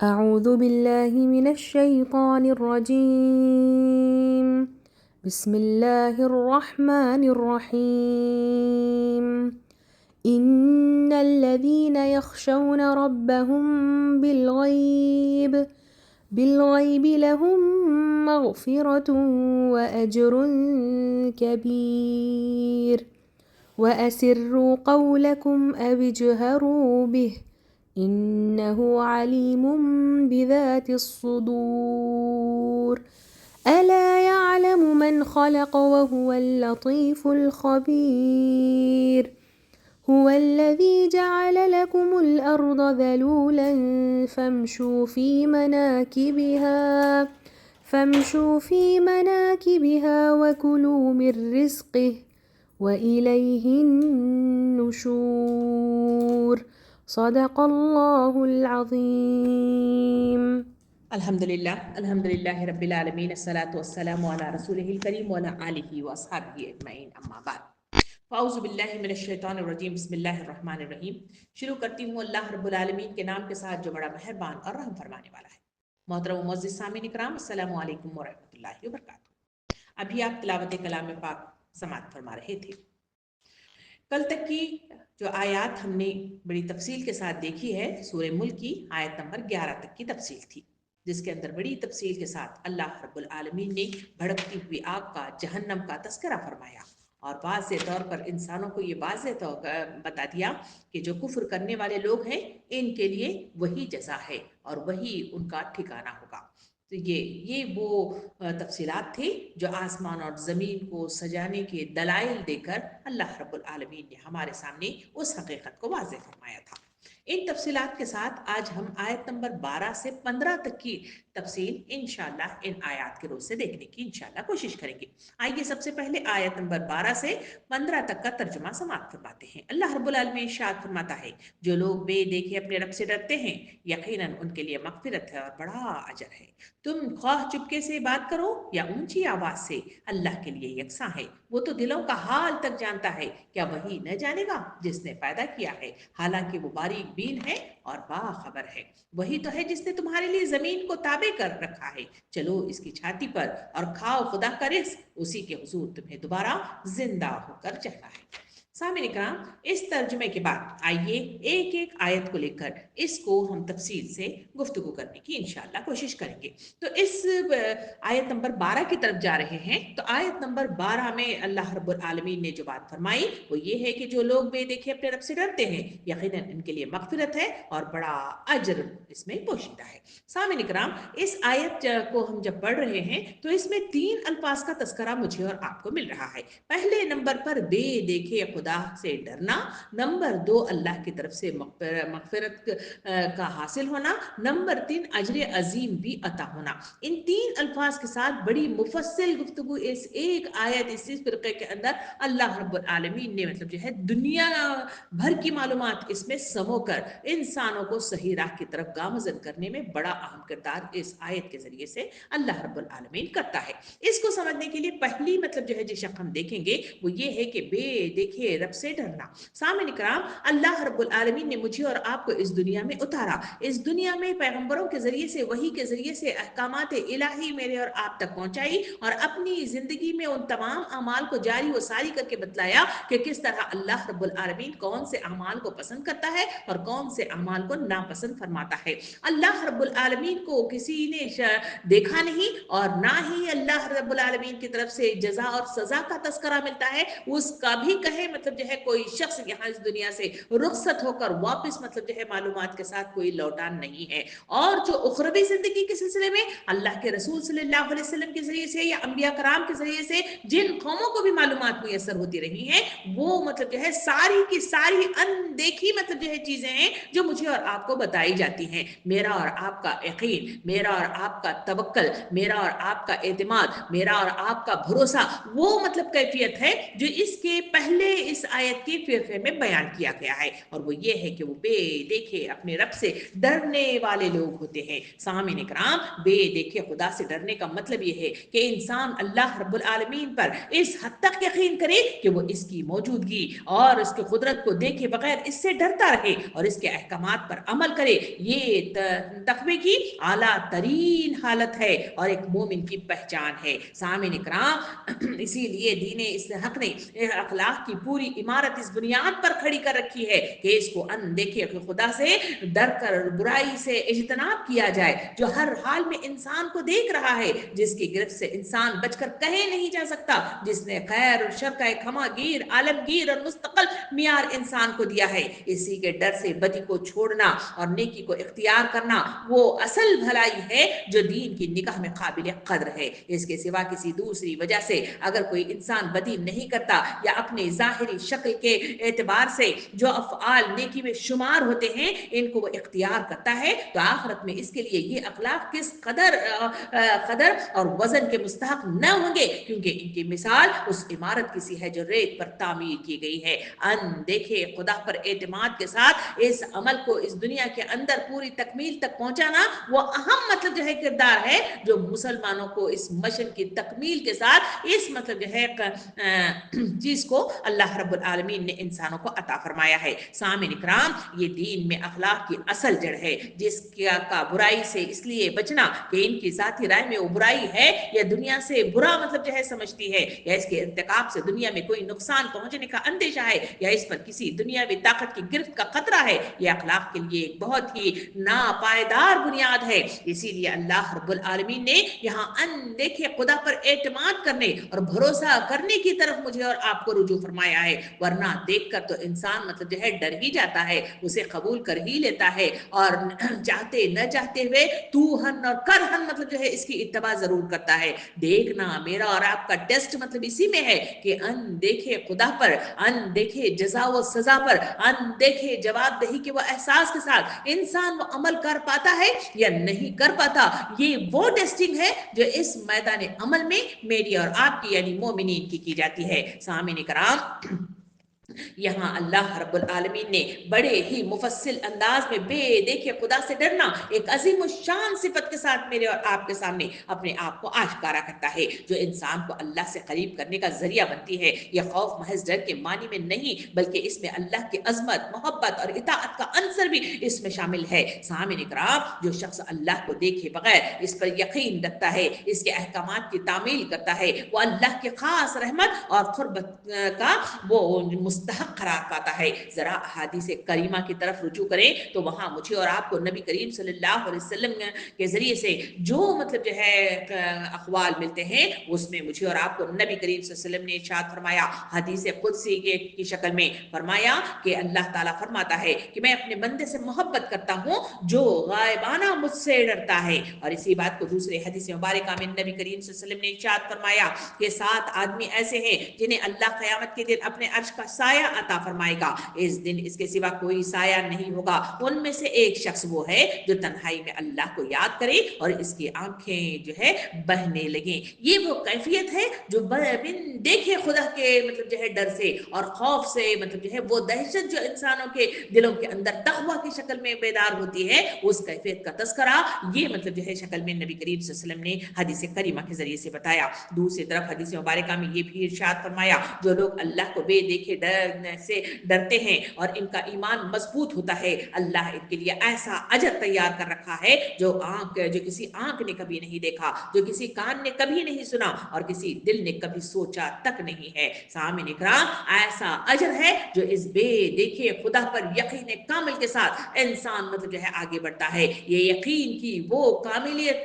أعوذ بالله من الشيطان الرجيم. بسم الله الرحمن الرحيم. إن الذين يخشون ربهم بالغيب لهم مغفرة وأجر كبير. وأسروا قولكم أو اجهروا به إنه عليم بذات الصدور. ألا يعلم من خلق وهو اللطيف الخبير. هو الذي جعل لكم الأرض ذلولا فامشوا في مناكبها وكلوا من رزقه وإليه النشور. صدق الله العظيم. الحمد للہ رب العالمین، الصلاۃ والسلام علی رسولہ الکریم وعلی آلہ واصحابہ اجمعین، اما بعد فاعوذ باللہ من الشیطان الرجیم، بسم اللہ الرحمن الرحیم۔ شروع کرتی ہوں اللہ رب العالمین کے نام کے ساتھ جو بڑا مہربان اور رحم فرمانے والا ہے۔ محترم و معزز سامعین اکرام، السلام علیکم ورحمۃ اللہ وبرکاتہ۔ ابھی آپ تلاوت کلام پاک سماعت فرما رہے تھے۔ کل تک کی جو آیات ہم نے بڑی تفصیل کے ساتھ دیکھی ہے، سورہ ملک کی آیت نمبر 11 تک کی تفصیل تھی، جس کے اندر بڑی تفصیل کے ساتھ اللہ رب العالمین نے بھڑکتی ہوئی آگ کا، جہنم کا تذکرہ فرمایا، اور واضح طور پر انسانوں کو یہ واضح طور پر بتا دیا کہ جو کفر کرنے والے لوگ ہیں ان کے لیے وہی جزا ہے اور وہی ان کا ٹھکانہ ہوگا۔ تو یہ وہ تفصیلات تھی جو آسمان اور زمین کو سجانے کے دلائل دے کر اللہ رب العالمین نے ہمارے سامنے اس حقیقت کو واضح فرمایا تھا۔ ان تفصیلات کے ساتھ آج ہم آیت نمبر 12 سے 15 تک کی تفصیل انشاءاللہ ان آیات کے روز سے دیکھنے کی انشاءاللہ کوشش کریں گے۔ آئیے سب سے پہلے آیت نمبر 12 سے 15 تک کا ترجمہ سماعت فرماتے ہیں۔ اللہ رب العالمین ارشاد فرماتا ہے، جو لوگ بے دیکھے اپنے رب سے ڈرتے ہیں یقیناً ان کے لیے مغفرت ہے اور بڑا اجر ہے۔ تم خواہ چپکے سے بات کرو یا اونچی آواز سے، اللہ کے لیے یکساں ہے، وہ تو دلوں کا حال تک جانتا ہے، کیا وہی نہ جانے گا جس نے پیدا کیا ہے، حالانکہ وہ باریک بین ہے اور باخبر ہے۔ وہی تو ہے جس نے تمہارے لیے زمین کو تابع کر رکھا ہے، چلو اس کی چھاتی پر اور کھاؤ خدا کا رزق، اسی کے حضور تمہیں دوبارہ زندہ ہو کر چڑھنا ہے۔ سامعین اکرام، اس ترجمے کے بعد آئیے ایک ایک آیت کو لے کر اس کو ہم تفصیل سے گفتگو کرنے کی انشاءاللہ کوشش کریں گے۔ تو اس آیت نمبر 12 کی طرف جا رہے ہیں۔ تو آیت نمبر 12 میں اللہ رب العالمین نے جو بات فرمائی وہ یہ ہے کہ جو لوگ بے دیکھے اپنے رب سے ڈرتے ہیں یقیناً ان کے لیے مغفرت ہے اور بڑا اجر اس میں پوشیدہ ہے۔ سامعین اکرام، اس آیت کو ہم جب پڑھ رہے ہیں تو اس میں 3 الفاظ کا تذکرہ مجھے اور آپ کو مل رہا ہے۔ پہلے نمبر پر بے دیکھے خدا سے ڈرنا، نمبر 2 اللہ کی طرف سے مغفرت کا حاصل ہونا، نمبر 3 اجر عظیم بھی عطا ہونا۔ ان 3 الفاظ کے ساتھ بڑی مفصل گفتگو اس ایک آیت، اس فرقے کے اندر اللہ رب العالمین نے مطلب جو ہے دنیا بھر کی معلومات اس میں سمو کر انسانوں کو صحیح راہ کی طرف گامزن کرنے میں بڑا اہم کردار اس آیت کے ذریعے سے اللہ رب العالمین کرتا ہے۔ اس کو سمجھنے کے لیے پہلی مطلب جو ہے جس شق ہم دیکھیں گے وہ یہ ہے کہ بے دیکھے رب سے ڈرنا۔ سامعین اکرام، اللہ رب العالمین نے مجھے اور آپ کو اس دنیا میں اتارا، اس دنیا میں پیغمبروں کے ذریعے سے، وحی کے ذریعے سے احکامات الہی میرے اور آپ تک پہنچائی، اور اپنی زندگی میں ان تمام اعمال کو جاری و ساری کر کے بتلایا کہ کس طرح اللہ رب العالمین کون سے اعمال کو پسند کرتا ہے اور کون سے اعمال کو ناپسند فرماتا ہے۔ اللہ رب العالمین کو کسی نے دیکھا نہیں اور نہ ہی اللہ رب العالمین کی طرف سے جزا اور سزا کا تذکرہ ملتا ہے، اس کا بھی کہے مطلب جو ہے کوئی شخص یہاں اس دنیا سے رخصت ہو کر واپس مطلب جو ہے معلومات کے ساتھ کوئی لوٹان نہیں ہے۔ اور جو اخروی زندگی کے سلسلے میں اللہ کے رسول صلی اللہ علیہ وسلم کے ذریعے سے یا انبیاء کرام کے ذریعے سے جن قوموں کو بھی معلومات میسر ہوتی رہی ہیں، وہ مطلب جو ہے ساری کی ساری اندیکھی مطلب جو ہے چیزیں ہیں جو مجھے اور آپ کو بتائی جاتی ہیں۔ میرا اور آپ کا یقین، میرا اور آپ کا توکل، میرا اور آپ کا اعتماد، میرا اور آپ کا بھروسہ وہ مطلب کیفیت ہے جو اس کے پہلے اس इस आयत के फिर में बयान किया गया है, और वो ये है कि वो बे देखे अपने रब से डरने वाले लोग होते हैं। सामीन इकराम, बे देखे खुदा से डरने का मतलब ये है कि इंसान अल्लाह रब्बुल आलमीन पर इस हद तक यकीन करे कि वो इसकी मौजूदगी और उसकी कुदरत को देखे बगैर इससे डरता रहे और इसके अहकामात पर अमल करे। ये तकवे की आला तरीन हालत है और एक मोमिन की पहचान है। सामीन इकराम, इसीलिए दीन इस हक ने अखलाक की पूरी इमारत इस बुनियाद पर खड़ी कर रखी है कि इसको अनदेखे खुदा से डर कर बुराई से इज्तनाब किया जाए, जो हर हाल में इंसान को देख रहा है, जिसकी गिरफ्त से इंसान बचकर कहीं नहीं जा सकता, जिसने खैर और शर का एक खमागीर, आलमगीर और मुस्तकिल मियार इंसान को दिया है। इसी के डर से बदी को छोड़ना और नेकी को इख्तियार करना वो असल भलाई है जो दीन की निगाह में काबिल कद्र है। इसके सिवा किसी दूसरी वजह से अगर कोई इंसान बदी नहीं करता या अपने जाहिरी शक्ल के एतबार से जो अफ़आल नेकी में शुमार होते हैं इनको वो इख्तियार करता है, तो आखिरत में इसके लिए ये अखलाक किस कदर और वजन के मुस्तहक न होंगे, क्योंकि इनकी मिसाल उस इमारत किसी है जो रेत पर तामीर की गई है। अनदेखे खुदा पर एतमाद के साथ इस अमल को इस दुनिया के अंदर पूरी तकमील तक पहुंचाना वो अहम मतलब जो है किरदार है जो मुसलमानों को इस मिशन की तकमील के साथ इस मतलब जो है चीज को अल्लाह रब्बुल आलमीन ने इंसानों को अता फरमाया है। सामीन इकराम, ये दीन में अखलाक की असल जड़ है जिसका बुराई से इसलिए बचना कि इनकी जाती राय में वो बुराई है या दुनिया से बुरा मतलब जो है समझती है या इसके इर्तिकाब से दुनिया में कोई नुकसान पहुंचने का अंदेशा है या इस पर किसी दुनियावी ताकत की गिरफ्त का खतरा है, यह अखलाक के लिए एक बहुत ही नापायदार बुनियाद है। इसीलिए अल्लाह रब्बुल आलमीन ने यहाँ अनदेखे खुदा पर एतमाद करने और भरोसा करने की तरफ मुझे और आपको रुजू फरमाया है, वरना देखकर तो इंसान मतलब जो है डर ही जाता है, उसे कबूल कर ही लेता है और चाहते न चाहते हुए तू हन और कर हन मतलब जो है इसकी इत्तबा जरूर करता है। देखना मेरा और आपका टेस्ट मतलब इसी में है कि अनदेखे खुदा पर, अनदेखे जजा व सजा पर, अनदेखे जवाबदेही के वो एहसास के साथ इंसान वो अमल कर पाता है या नहीं कर पाता। ये वो टेस्टिंग है जो इस मैदान अमल में मेरी और आपकी यानी मोमिनीन की जाती है। सामीन कराम, यहाँ अल्लाह रब्बुल आलमीन ने बड़े ही मुफस्सिल अंदाज में बेदेखे खुदा से डरना एक अजीम शान सिफत के साथ मेरे और आपके सामने अपने आप को आश्कारा करता है, जो इंसान को अल्लाह से करीब करने का जरिया बनती है। यह खौफ महज डर के मानी में नहीं बल्कि इसमें अल्लाह की अजमत, मोहब्बत और इताअत का अंसर भी इसमें शामिल है। सामीन इकराम, जो शख्स अल्लाह को देखे बगैर इस पर यकीन रखता है, इसके अहकामात की तामील करता है, वो अल्लाह के खास रहमत और खुर्बत का वो मुस्तहक करार पाता है। जरा अहादीस करीमा की तरफ रुजू करें तो वहां मुझे और आपको नबी करीम सल्लल्लाहु अलैहि वसल्लम के जरिए से जो मतलब जो है अखवाल मिलते हैं उसमें मुझे और आपको नबी करीम सल्लल्लाहु अलैहि वसल्लम ने इरशाद फरमाया, हदीस कुदसी की शक्ल में फरमाया कि अल्लाह ताला फरमाता है कि मैं अपने बंदे से मोहब्बत करता हूं जो गायबाना मुझसे डरता है। और इसी बात को दूसरे हदीस मुबारक में नबी करीम सल्लल्लाहु अलैहि वसल्लम ने इरशाद फरमाया कि 7 आदमी ऐसे हैं जिन्हें अल्लाह क़यामत के दिन अपने अर्श का साया अता फरमाएगा, इस दिन इसके सिवा कोई साया नहीं होगा। उनमें से एक शख्स वो है जो तन्हाई में अल्लाह को याद करे और इसकी आंखें जो है बहने लगे। ये वो कैफियत है जो बिन देखे खुदा के मतलब जो है डर से और खौफ से मतलब जो है वो दहशत जो इंसानों के दिलों के अंदर तक़वा की शक्ल में बेदार होती है, उस कैफियत का तस्करा ये मतलब जो है शक्ल में नबी करीम सल्लल्लाहु अलैहि वसल्लम ने हदीस करीमा के जरिए से बताया। दूसरी तरफ हदीस मुबारक में ये भी इरशाद फरमाया, जो लोग अल्लाह को बेदेखे डर से डरते हैं और इनका ईमान मजबूत होता है, अल्लाह इनके लिए ऐसा अजर तैयार कर रखा है जो किसी आंख ने कभी नहीं देखा, जो किसी कान ने कभी नहीं सुना और किसी दिल ने कभी सोचा तक नहीं है। सामीन इकराम, ऐसा अजर है जो इस बेदेखे खुदा पर यकीन कामिल के साथ इंसान मतलब जो है आगे बढ़ता है। ये यकीन की वो कामिलियत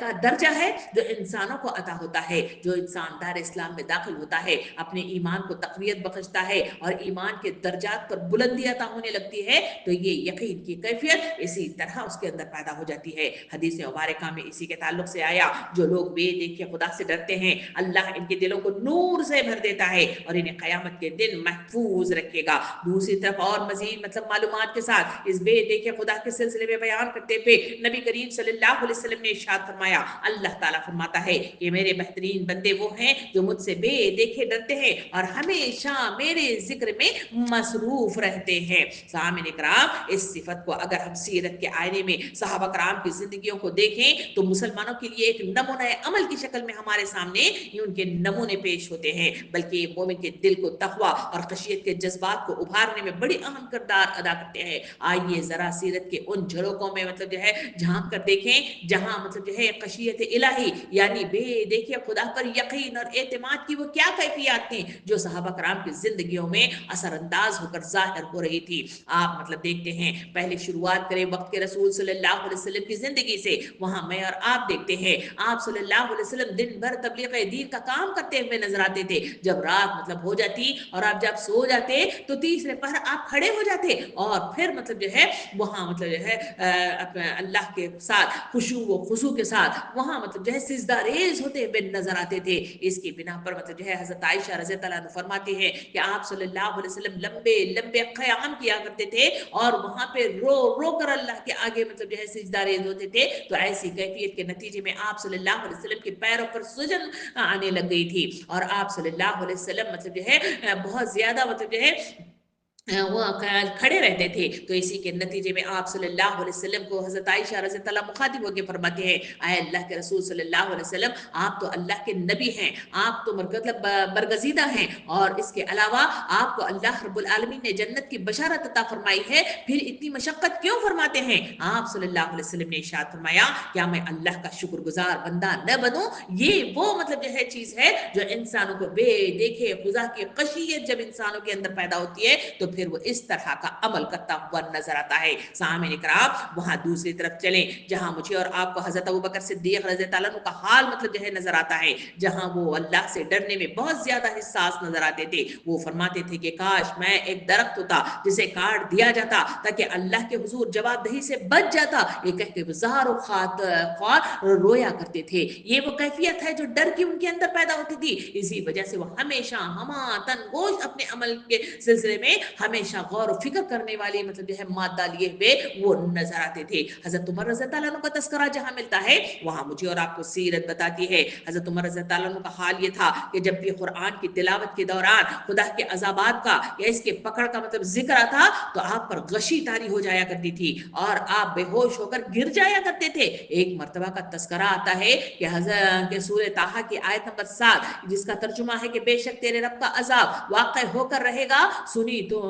का दर्जा है जो इंसानों को अता होता है। जो इंसान दार इस्लाम में दाखिल होता है अपने ईमान को तक़वियत बख्शता है और ईमान के दर्जात पर बुलंदी अता होने लगती है, तो ये यकीन की कैफियत इसी तरह उसके अंदर पैदा हो जाती है। हदीस मुबारका में इसी के ताल्लुक से आया, जो लोग बेदेखे खुदा से डरते हैं अल्लाह इनके दिलों को नूर से भर देता है और इन्हें क़यामत के दिन महफूज रखेगा। दूसरी तरफ और मजीद मतलब मालूमात के साथ इस बेदेखे खुदा के सिलसिले में बयान करते हुए नबी करीम सल्लल्लाहु अलैहि वसल्लम ने इरशाद फरमाया, अल्लाह ताला फरमाता है कि मेरे बेहतरीन बंदे वो हैं जो मुझसे बेदेखे डरते हैं और हमेशा मेरे ذکر میں مصروف رہتے ہیں۔ سامعین کرام، اس صفت کو اگر ہم سیرت کے آئینے میں صحابہ کرام کی زندگیوں کو دیکھیں تو مسلمانوں کے لیے ایک نمونہ عمل کی شکل میں ہمارے سامنے ان کے نمونے پیش ہوتے ہیں، بلکہ یہ مومن کے دل کو تقوی اور خشیت کے جذبات کو ابھارنے میں بڑی اہم کردار ادا کرتے ہیں۔ آئیے ذرا سیرت کے ان جھلکوں میں جھانک کر دیکھیں جہاں خشیت الہی یعنی بے دیکھے خدا پر یقین اور اعتماد کی وہ کیا کیفیات تھیں جو صحابہ کرام کی زندگیوں میں اثر انداز ہو کر ظاہر ہو رہی تھی۔ آپ دیکھتے ہیں، پہلے شروعات کریں وقت کے رسول صلی اللہ علیہ وسلم کی زندگی سے، وہاں میں اور آپ دیکھتے ہیں آپ صلی اللہ علیہ وسلم دن بھر تبلیغ دین کا کام کرتے ہوئے نظر آتے تھے۔ جب رات ہو جاتی اور آپ جب سو جاتے تو تیسرے پہر آپ کھڑے ہو جاتے اور پھر وہاں اللہ کے ساتھ خشوع و خضوع کے ساتھ وہاں سجدہ ریز ہوتے ہوئے نظر آتے تھے۔ اس کی بنا پر حضرت عائشہ رضی اللہ عنہ فرماتی ہے کہ آپ صلی اللہ علیہ وسلم لمبے لمبے قیام کیا کرتے تھے اور وہاں پہ رو رو کر اللہ کے آگے سجدہ ریز ہوتے تھے۔ تو ایسی کیفیت کے نتیجے میں آپ صلی اللہ علیہ وسلم کے پیروں پر سجن آنے لگ گئی تھی اور آپ صلی اللہ علیہ وسلم بہت زیادہ وہ کھڑے رہتے تھے۔ تو اسی کے نتیجے میں آپ صلی اللہ علیہ وسلم کو حضرت عائشہ رضی اللہ عنہ مخاطب ہو کے فرماتے ہیں، اے اللہ کے رسول صلی اللہ علیہ وسلم، آپ تو اللہ کے نبی ہیں، آپ تو برگزیدہ ہیں، اور اس کے علاوہ آپ کو اللہ رب العالمین نے جنت کی بشارت عطا فرمائی ہے، پھر اتنی مشقت کیوں فرماتے ہیں؟ آپ صلی اللہ علیہ وسلم نے ارشاد فرمایا، کیا میں اللہ کا شکر گزار بندہ نہ بنوں؟ یہ وہ چیز ہے جو انسانوں کو بے دیکھے خدا کی خشیت جب انسانوں کے اندر پیدا ہوتی ہے تو پھر وہ اس طرح کا عمل کرتا ہوا نظر آتا ہے۔ سامعین کرام، وہاں دوسری طرف چلیں جہاں مجھے اور آپ کو حضرت ابوبکر صدیق رضی اللہ عنہ کا حال نظر آتا ہے، جہاں وہ اللہ سے ڈرنے میں بہت زیادہ حساس نظر آتے تھے۔ وہ فرماتے تھے کہ کاش میں ایک درخت ہوتا جسے کاٹ دیا جاتا تاکہ اللہ کے حضور جواب دہی سے بچ جاتا، یہ کہہ کے زار و خوار رویا کرتے تھے۔ یہ وہ کیفیت ہے جو ڈر کی ان کے اندر پیدا ہوتی تھی، اسی وجہ سے وہ ہمیشہ ہماتن گوش اپنے عمل کے سلسلے میں ہمیشہ غور و فکر کرنے والی مادہ لیے ہوئے وہ نظر آتے تھے۔ حضرت عمر رضی اللہ عنہ کا تذکرہ جہاں ملتا ہے وہاں مجھے اور آپ کو سیرت بتاتی ہے، حضرت عمر رضی اللہ عنہ کا حال یہ تھا کہ جب بھی قرآن کی تلاوت کے دوران خدا کے عذابات کا یا اس کے پکڑ کا ذکر آتا تو آپ پر غشی طاری ہو جایا کرتی تھی اور آپ بے ہوش ہو کر گر جایا کرتے تھے۔ ایک مرتبہ کا تذکرہ آتا ہے کہ حضرت سورہ طٰہٰ کی آیت نمبر 7 جس کا ترجمہ ہے کہ بے شک تیرے رب کا عذاب واقع ہو کر رہے گا، سنی تو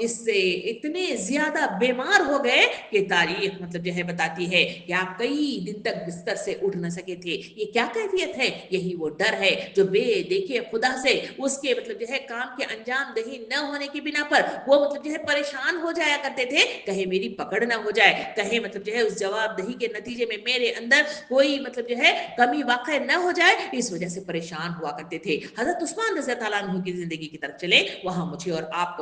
اس سے اتنے زیادہ بیمار ہو گئے کہ تاریخ بتاتی ہے کہ آپ کئی دن تک بستر سے اٹھ نہ سکے تھے۔ یہ کیا کیفیت ہے؟ یہی وہ ڈر ہے جو بے دیکھے خدا سے اس کے کام کے انجام دہی نہ ہونے کی بنا پر وہ پریشان ہو جایا کرتے تھے، کہیں میری پکڑ نہ ہو جائے، کہیں اس جواب دہی کے نتیجے میں میرے اندر کوئی کمی واقع نہ ہو جائے، اس وجہ سے پریشان ہوا کرتے تھے۔ حضرت عثمان رضی اللہ عنہ کی زندگی کی طرف چلیں، وہاں مجھے اور آپ کو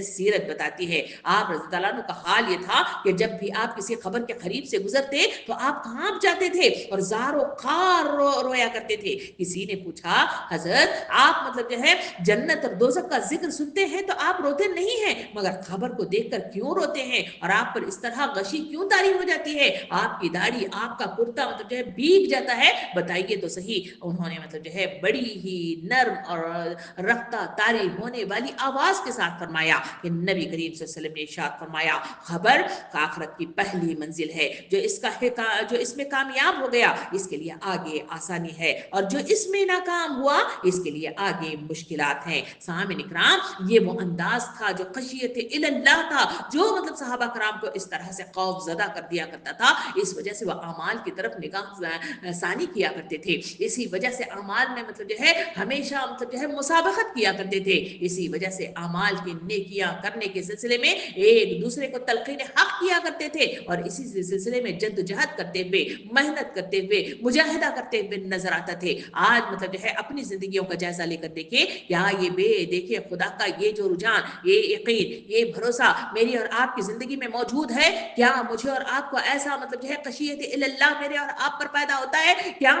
سیرت بتاتی ہے۔ آپ رضی اللہ عنہ کا حال یہ تھا کہ جب بھی آپ کسی خبر کے قریب سے گزرتے تو آپ کانپ جاتے تھے اور زار و خوار رویا کرتے تھے۔ کسی نے پوچھا، حضرت آپ جنت اور دوزخ کا ذکر سنتے ہیں تو آپ روتے نہیں ہیں، مگر خبر کو دیکھ کر کیوں روتے ہیں اور آپ پر اس طرح غشی کیوں طاری ہو جاتی ہے؟ آپ کی داڑھی، آپ کا کرتا بھیگ جاتا ہے، بتائیے تو صحیح۔ انہوں نے بڑی ہی نرم اور رفتہ طاری ہونے والی آواز کے ساتھ فرمایا کہ نبی کریم صلی اللہ علیہ وسلم نے ارشاد فرمایا، خبر آخرت کی پہلی منزل ہے، جو اس میں کامیاب ہو گیا اس کے لیے آگے آسانی ہے، اور جو اس میں ناکام ہوا اس کے لیے آگے مشکلات ہیں۔ سامعین اکرام، یہ وہ انداز تھا جو خشیت اللہ تھا، جو صحابہ کرام کو اس طرح سے خوف زدہ کر دیا کرتا تھا۔ اس وجہ سے وہ اعمال کی طرف نگاہ ثانی کیا کرتے تھے، اسی وجہ سے اعمال میں ہمیشہ مسابقت کیا کرتے تھے، اسی وجہ سے اعمال کی نیکیاں کرنے کے سلسلے میں ایک دوسرے کو تلقین حق کیا کرتے تھے، اور اسی سلسلے میں جدوجہد کرتے ہوئے، محنت کرتے ہوئے، مجاہدہ کرتے ہوئے نظر آتا تھے۔ آج اپنی زندگیوں کا جائزہ لے کر دیکھیں، کیا یہ بے دیکھے خدا کا یہ جو رجحان، یہ یقین، یہ بھروسہ میری اور آپ کی زندگی میں موجود ہے؟ کیا مجھے اور آپ کو ایسا خشیت اللہ میرے اور آپ پر پیدا ہوتا ہے؟ کیا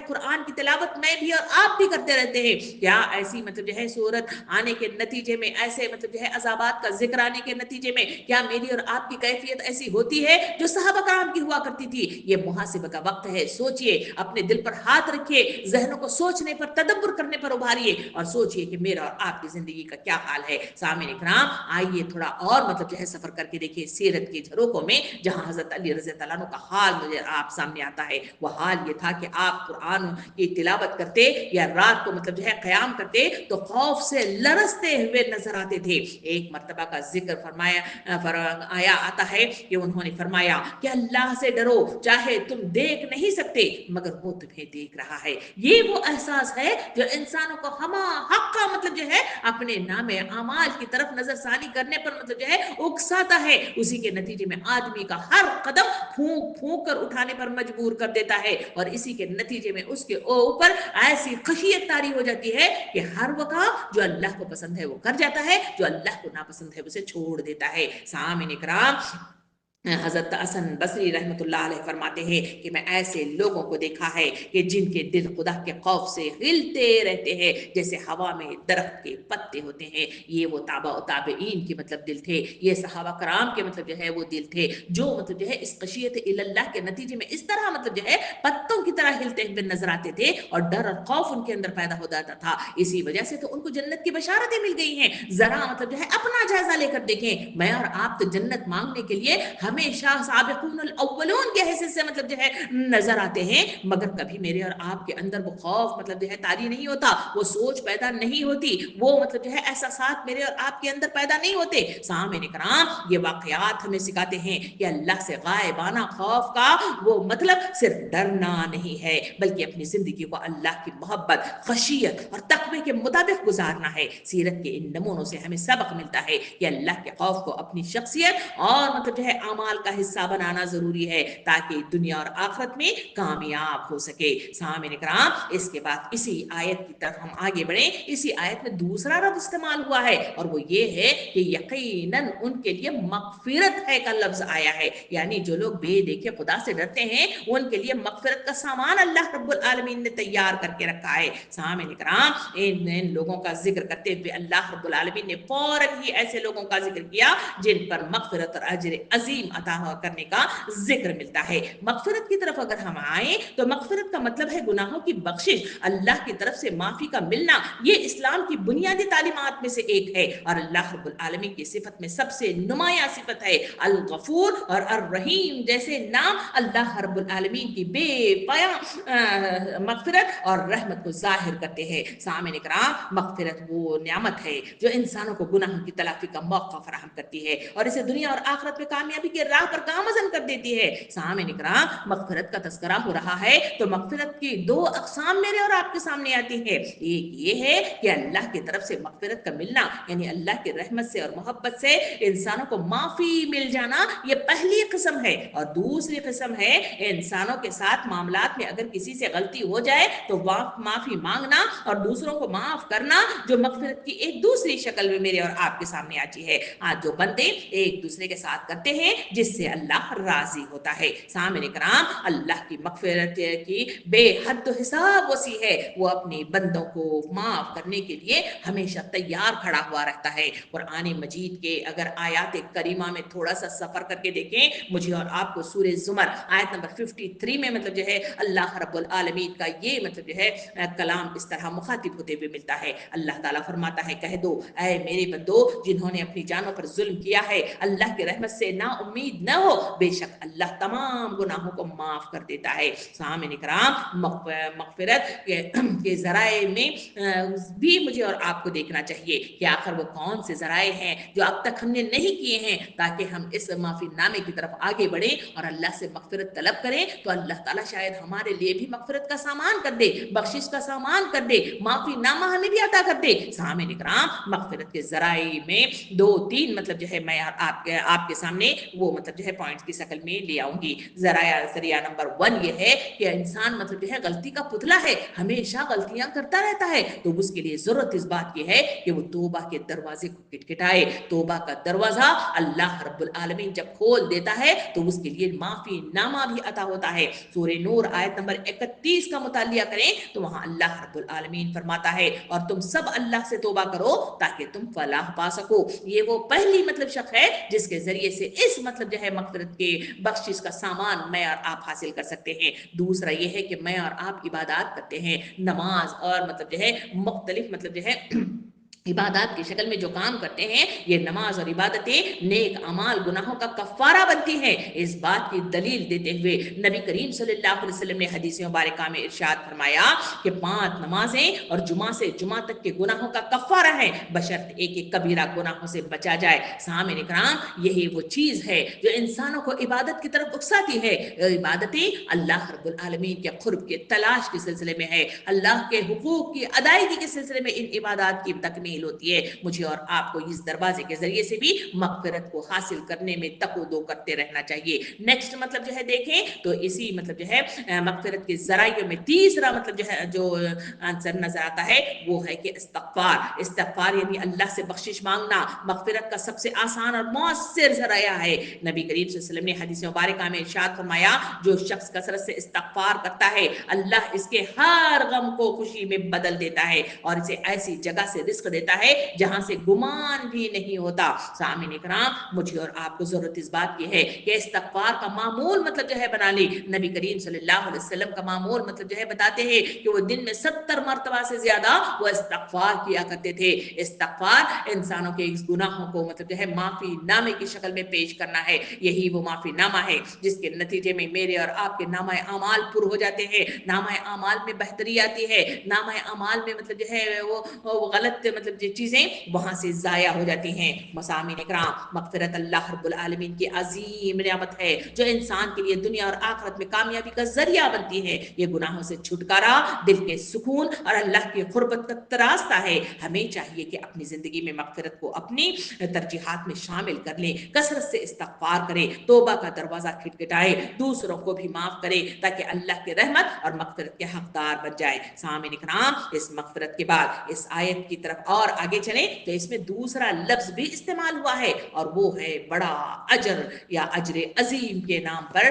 قرآن کی تلاوت میں بھی اور آپ بھی کرتے رہتے ہیں؟ کیا ایسی صورت آنے کے نتیجے میں ایسے है अजाबात का जिक्र आने के नतीजे में क्या मेरी और आपकी कैफियत ऐसी होती है जो सहाबा कराम की हुआ करती थी? ये मुहासिबे का वक्त है। सोचिए, अपने दिल पर हाथ रखिए, जहनों को सोचने पर, तदब्बर करने पर उभारिए और सोचिए कि मेरा और आपकी जिंदगी का क्या हाल है। सामने इकराम, आइए थोड़ा और मतलब जो है सफर करके देखिए सीरत के झरोकों में, जहां हजरत अली रज़ी अल्लाह अन्हु का हाल मुझे आप सामने आता है। वह हाल ये था कि आप कुरान की तिलावत करते या रात को मतलब जो है क़याम करते तो खौफ से लरसते हुए नजर आते थे। एक मर्तबा का जिक्र आया आता है कि उन्होंने फरमाया कि अल्लाह से डरो, चाहे तुम देख नहीं सकते मगर वो तुम्हें देख रहा है। ये वो एहसास है जो इंसानों को हमा हक्का मतलब जो है अपने नामे अमाल की तरफ नजरसानी करने पर मतलब जो है उकसाता है। उसी के नतीजे में आदमी का हर कदम फूंक फूंक कर उठाने पर मजबूर कर देता है और इसी के नतीजे में उसके ऊपर ऐसी खशियत तारी हो जाती है कि हर वो काम जो अल्लाह को पसंद है वो कर जाता है, जो अल्लाह को नापसंद है उसे छोड़ देता है। सामने इकराम, हजरत हसन बसरी रहमतुल्लाह अलैह फरमाते हैं कि मैं ऐसे लोगों को देखा है कि जिनके दिल खुदा के खौफ से हिलते रहते हैं जैसे हवा में दरख्त के पत्ते होते हैं। ये वो ताबईन के मतलब दिल थे, ये सहाबा कराम के मतलब जो है वो दिल थे जो मतलब जो है इस खशियत इल्लल्लाह के नतीजे में इस तरह मतलब जो है पत्तों की तरह हिलते हुए नजर आते थे और डर और खौफ उनके अंदर पैदा हो जाता था। इसी वजह से तो उनको जन्नत की बशारतें मिल गई हैं। जरा मतलब जो है अपना जायजा लेकर देखें, मैं और आप तो जन्नत मांगने के लिए हमेशा साबिक़ूनुल अव्वलून के हैसियत से मतलब जो है नजर आते हैं, मगर कभी मेरे और आपके अंदर वो खौफ मतलब जो है तारी नहीं होता, वो सोच पैदा नहीं होती, वो मतलब जो है एहसासात मेरे और आपके अंदर पैदा नहीं होते। सामने कराम, ये वाकयात हमें सिखाते हैं कि अल्लाह से गायबाना खौफ का वो मतलब सिर्फ डरना नहीं है, बल्कि अपनी जिंदगी को अल्लाह की मोहब्बत, खशियत और तकवे के मुताबिक गुजारना है। सीरत के इन नमूनों से हमें सबक मिलता है कि अल्लाह के खौफ को अपनी शख्सियत और मतलब जो है अमाल का हिस्सा बनाना जरूरी है ताकि दुनिया और आखिरत में कामयाब हो सके। सामने कराम, इसके बाद इसी आयत की तरफ हम आगे बढ़े। इसी आयत में दूसरा लफ्ज इस्तेमाल हुआ है और वो ये है कि यकीनन उनके लिए मगफिरत है का लफ्ज आया है, यानी जो लोग बेदेखे खुदा से डरते हैं उनके लिए मगफिरत का सामान अल्लाह रब्बुल आलमीन ने तैयार करके रखा है। सामने कराम, इन लोगों का जिक्र करते हुए अल्लाह रब्बुल आलमीन ने फौरन ही ऐसे लोगों का जिक्र किया जिन पर मगफिरत और अजर अजीम अता करने का जिक्र मिलता है। मगफिरत की तरफ अगर हम आए तो मगफिरत का मतलब है गुनाहों की बख्शिश, अल्लाह की तरफ से माफी का मिलना। ये इस्लाम की बुनियादी तालीमात में से एक है और अल्लाह रब्बुल आलमीन की सिफत में सबसे नुमाया सिफत है अल गफूर और अर रहीम जैसे नाम अल्लाह रब्बुल आलमीन की बेपया मगफिरत और रहमत को जाहिर करते हैं। सामने कराम, मगफिरत वो नियामत है जो इंसानों को गुनाहों की तलाफी का मौका फराहम करती है और इसे दुनिया और आखिरत में कामयाबी के राह पर गामज़न कर देती है। सामने इकराम, मगफिरत का तस्करा हो रहा है तो मगफिरत की दो अक़साम मेरे और आपके सामने आती है। एक ये है कि अल्लाह की तरफ से मगफिरत का मिलना, यानी अल्लाह की रहमत से और मोहब्बत से इंसानों को माफी मिल जाना, ये पहली किस्म है। और दूसरी किस्म है इंसानों के साथ मामलात में अगर किसी से गलती हो जाए तो माफी मांगना और दूसरों को माफ करना, जो मगफिरत की एक दूसरी शक्ल में मेरे और आपके सामने आती है। आज जो बंदे एक दूसरे के साथ करते हैं जिससे अल्लाह राजी होता है। सामने कराम, अल्लाह की मगफिरत की बेहद हिसाब वसी है, वो अपने बंदों को माफ करने के लिए हमेशा तैयार खड़ा हुआ रहता है। कुरान मजीद के अगर आयात करीमा में थोड़ा सा सफर करके देखें, मुझे और आपको सूरह ज़ुमर आयत नंबर 53 में मतलब जो है अल्लाह रब्बुल आलमीन का ये मतलब जो है कलाम इस तरह मुखातिब होते हुए मिलता है। अल्लाह ताला फरमाता है, कह दो ऐ मेरे बंदो जिन्होंने अपनी जानों पर जुल्म किया है, अल्लाह की रहमत से ना उम्मीद न हो, बेशक अल्लाह तमाम गुनाहों को माफ कर देता है। सामने कराम, मगफिरत के जराए में भी मुझे और आपको देखना चाहिए कि आखिर वो कौन से जराए हैं जो अब तक हमने नहीं किए हैं ताकि हम इस माफी नामे की तरफ आगे बढ़े और अल्लाह से मगफिरत तलब करें तो अल्लाह ताला शायद हमारे लिए भी मगफिरत का सामान कर दे, बख्शिश का सामान कर दे, माफी नामा हमें भी अता कर दे। सामने कराम, मगफिरत के जराए में दो तीन मतलब जो है मैं आपके सामने وہ مطلب جو ہے پوائنٹس کی شکل میں لے آؤں گی. ذریعہ نمبر 1 یہ ہے کہ انسان مطلب جو ہے غلطی کا پتلا ہے, ہمیشہ غلطیاں کرتا رہتا ہے, تو اس کے لیے ضرورت اس بات کی ہے کہ وہ توبہ کے دروازے کو کھٹکھٹائے. توبہ کا دروازہ اللہ رب العالمین جب کھول دیتا ہے تو اس کے لیے معافی نامہ بھی عطا ہوتا ہے. سورہ نور آیت نمبر 31 کا مطالعہ کریں تو وہاں اللہ رب العالمین فرماتا ہے اور تم سب اللہ سے توبہ کرو تاکہ تم فلاح پا سکو. یہ وہ پہلی مطلب شخص ہے جس کے ذریعے سے اس مطلب جو ہے مغفرت کے بخشش کا سامان میں اور آپ حاصل کر سکتے ہیں. دوسرا یہ ہے کہ میں اور آپ عبادات کرتے ہیں, نماز اور مطلب جو ہے مختلف مطلب جو ہے عبادات کی شکل میں جو کام کرتے ہیں, یہ نماز اور عبادتیں نیک اعمال گناہوں کا کفارہ بنتی ہیں. اس بات کی دلیل دیتے ہوئے نبی کریم صلی اللہ علیہ وسلم نے حدیث مبارکہ میں ارشاد فرمایا کہ 5 نمازیں اور جمعہ سے جمعہ تک کے گناہوں کا کفارہ ہیں بشرط ایک ایک کبیرہ گناہوں سے بچا جائے. سامعین کرام, یہی وہ چیز ہے جو انسانوں کو عبادت کی طرف اکساتی ہے. عبادتیں اللہ رب العالمین کے قرب کے تلاش کے سلسلے میں ہے, اللہ کے حقوق کی ادائیگی کے سلسلے میں ان عبادات کی تکمیل ہوتی ہے. مجھے اور آپ کو اس دروازے کے ذریعے سے بھی مغفرت کو حاصل کرنے میں تک و دو کرتے رہنا چاہیے. نیکسٹ مطلب جو ہے دیکھیں تو اسی مطلب جو ہے مغفرت کے ذرائعوں میں تیسرا مطلب جو ہے جو آنسر نظر آتا ہے وہ ہے کہ استغفار. استغفار یعنی اللہ سے بخشش مانگنا مغفرت کا سب سے آسان اور مؤثر ذرائع ہے. نبی کریم صلی اللہ علیہ وسلم نے حدیث مبارکہ میں ارشاد فرمایا جو شخص کثرت سے استغفار کرتا ہے اللہ اس کے ہر غم کو خوشی میں بدل دیتا ہے اور اسے ایسی جگہ سے رزق دیتا ہے جہاں سے گمان بھی نہیں ہوتا. سامعین کرام, مجھے اور آپ کو ضرورت اس بات کی ہے کہ استغفار کا معمول مطلب جو ہے بنا لیں. نبی کریم صلی اللہ علیہ وسلم کا معمول مطلب جو ہے بتاتے ہیں کہ وہ دن میں 70 مرتبہ سے زیادہ وہ استغفار کیا کرتے تھے. استغفار انسانوں کے اس گناہوں کو مطلب جو ہے معافی نامے کی شکل میں پیش کرنا ہے. یہی وہ معافی نامہ ہے جس کے نتیجے میں میرے اور آپ کے نامہ اعمال پر ہو جاتے ہیں, نامہ اعمال میں بہتری آتی ہے, نامہ اعمال میں مطلب جو ہے وہ غلط مطلب جو چیزیں وہاں سے ضائع ہو جاتی ہیں. مسامعین اکرام, مغفرت اللہ رب العالمین کی عظیم نعمت ہے جو انسان کے لیے دنیا اور آخرت میں کامیابی کا ذریعہ بنتی ہے. یہ گناہوں سے چھٹکارا, دل کے سکون اور اللہ کی قربت کا راستہ ہے. ہمیں چاہیے کہ اپنی زندگی میں مغفرت کو اپنی ترجیحات میں شامل کر لیں, کثرت سے استغفار کریں, توبہ کا دروازہ کھٹکھٹائے, دوسروں کو بھی معاف کریں تاکہ اللہ کے رحمت اور مغفرت کے حقدار بن جائے. سامعین کرام, اس مغفرت کے بعد اس آیت کی طرف اور آگے چلیں تو اس میں دوسرا لفظ بھی استعمال ہوا ہے اور وہ ہے بڑا اجر یا اجر عظیم کے نام پر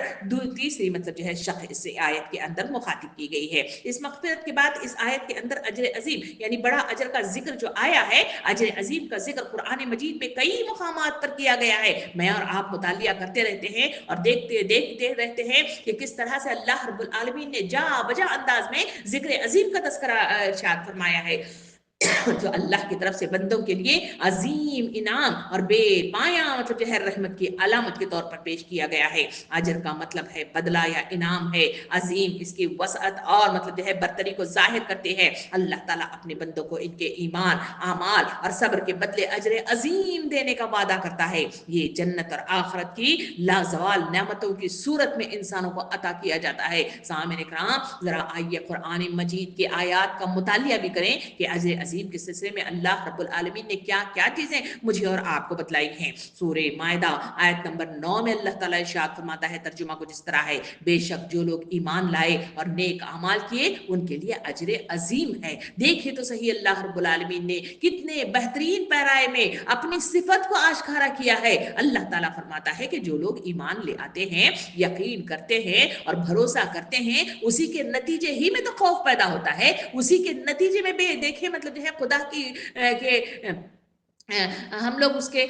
تیسری مطلب جو ہے شخص اس آیت کے اندر مخاطب کی گئی ہے. اس مغفرت کے بعد اس آیت کے اندر اجر عظیم یعنی بڑا اجر کا ذکر جو آیا ہے, اجر عظیم کا ذکر قرآن مجید میں کئی مقامات پر کیا گیا ہے. میں اور آپ مطالعہ کرتے رہتے ہیں اور دیکھتے رہتے ہیں کہ کس طرح سے اللہ رب العالمین نے جا بجا انداز میں ذکر عظیم کا تذکرہ ارشاد فرمایا ہے جو اللہ کی طرف سے بندوں کے لیے عظیم انعام اور بے پایا مطلب جو ہے رحمت کی علامت کے طور پر پیش کیا گیا ہے. اجر کا مطلب ہے بدلہ یا انعام ہے. عظیم اس کی وسعت اور مطلب جو ہے برتری کو ظاہر کرتے ہیں. اللہ تعالیٰ اپنے بندوں کو ان کے ایمان, اعمال اور صبر کے بدلے اجر عظیم دینے کا وعدہ کرتا ہے. یہ جنت اور آخرت کی لازوال نعمتوں کی صورت میں انسانوں کو عطا کیا جاتا ہے. سامعین کرام, ذرا آئیے قرآن مجید کے آیات کا مطالعہ بھی کریں کہ اجر عظیم کے سلسلے میں اللہ رب العالمین نے کیا کیا چیزیں مجھے اور آپ کو بتلائی ہیں. سورہ مائدہ آیت نمبر 9 میں اللہ تعالیٰ ارشاد فرماتا ہے, ترجمہ کچھ اس طرح ہے, بے شک جو لوگ ایمان لائے اور نیک اعمال کیے ان کے لیے اجر عظیم ہے. دیکھیں تو صحیح, اللہ رب العالمین نے کتنے بہترین پیرائے میں اپنی صفت کو آشکارا کیا ہے. اللہ تعالیٰ فرماتا ہے کہ جو لوگ ایمان لے آتے ہیں, یقین کرتے ہیں اور بھروسہ کرتے ہیں, اسی کے نتیجے ہی میں تو خوف پیدا ہوتا ہے. اسی کے نتیجے میں بھی دیکھیں مطلب جو ہے خدا کی کہ ہم لوگ اس کے